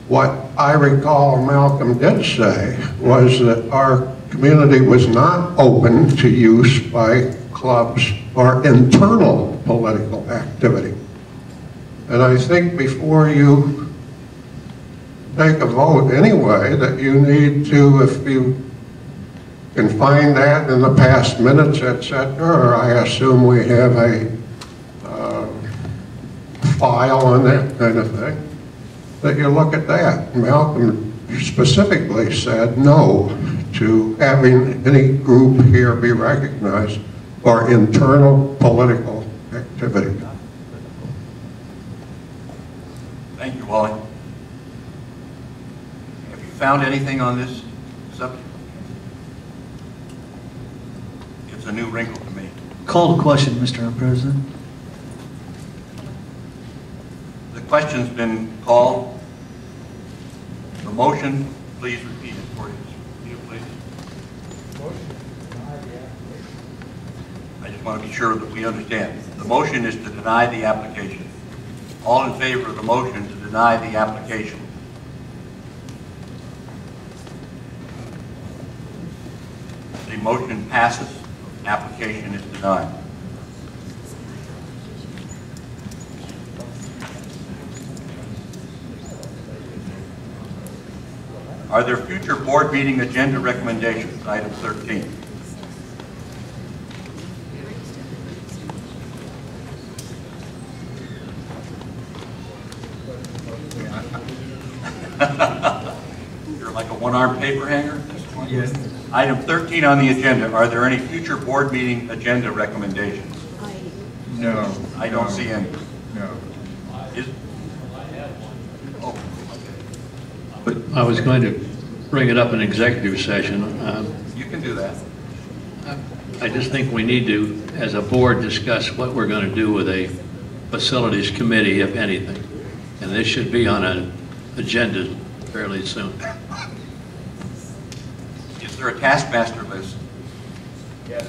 What I recall Malcolm did say was that our community was not open to use by clubs or internal political activity. And I think before you take a vote anyway, that you need to, if you can find that in the past minutes, etc., or I assume we have a file on that kind of thing, that you look at that. Malcolm specifically said no to having any group here be recognized for internal political activity. Thank you, Wally. Have you found anything on this subject? It's a new wrinkle to me. Call to question, Mr. President. The question's been called. The motion, please repeat it for you, please. I just want to be sure that we understand. The motion is to deny the application. All in favor of the motion to deny the application? The motion passes. Application is denied. Are there future board meeting agenda recommendations? Item 13. You're like a one-armed paper hanger? Yes. Item 13 on the agenda. Are there any future board meeting agenda recommendations? No. I don't see any. No. But I was going to bring it up in executive session. You can do that. I just think we need to, as a board, discuss what we're going to do with a facilities committee, if anything. And this should be on an agenda fairly soon. Is there a taskmaster list? Yes.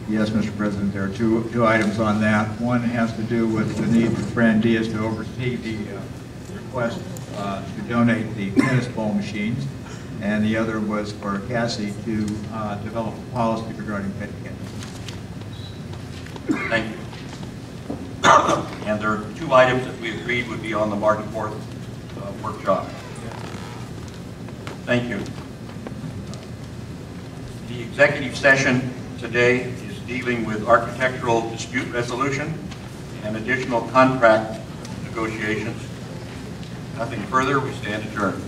Yes, Mr. President, there are two items on that. One has to do with the need for Fran Diaz to oversee the request to donate the tennis ball machines, and the other was for Cassie to develop a policy regarding pet cats. Thank you. And there are two items that we agreed would be on the March 4th workshop. Thank you. The executive session today is dealing with architectural dispute resolution and additional contract negotiations. Nothing further, we stand adjourned.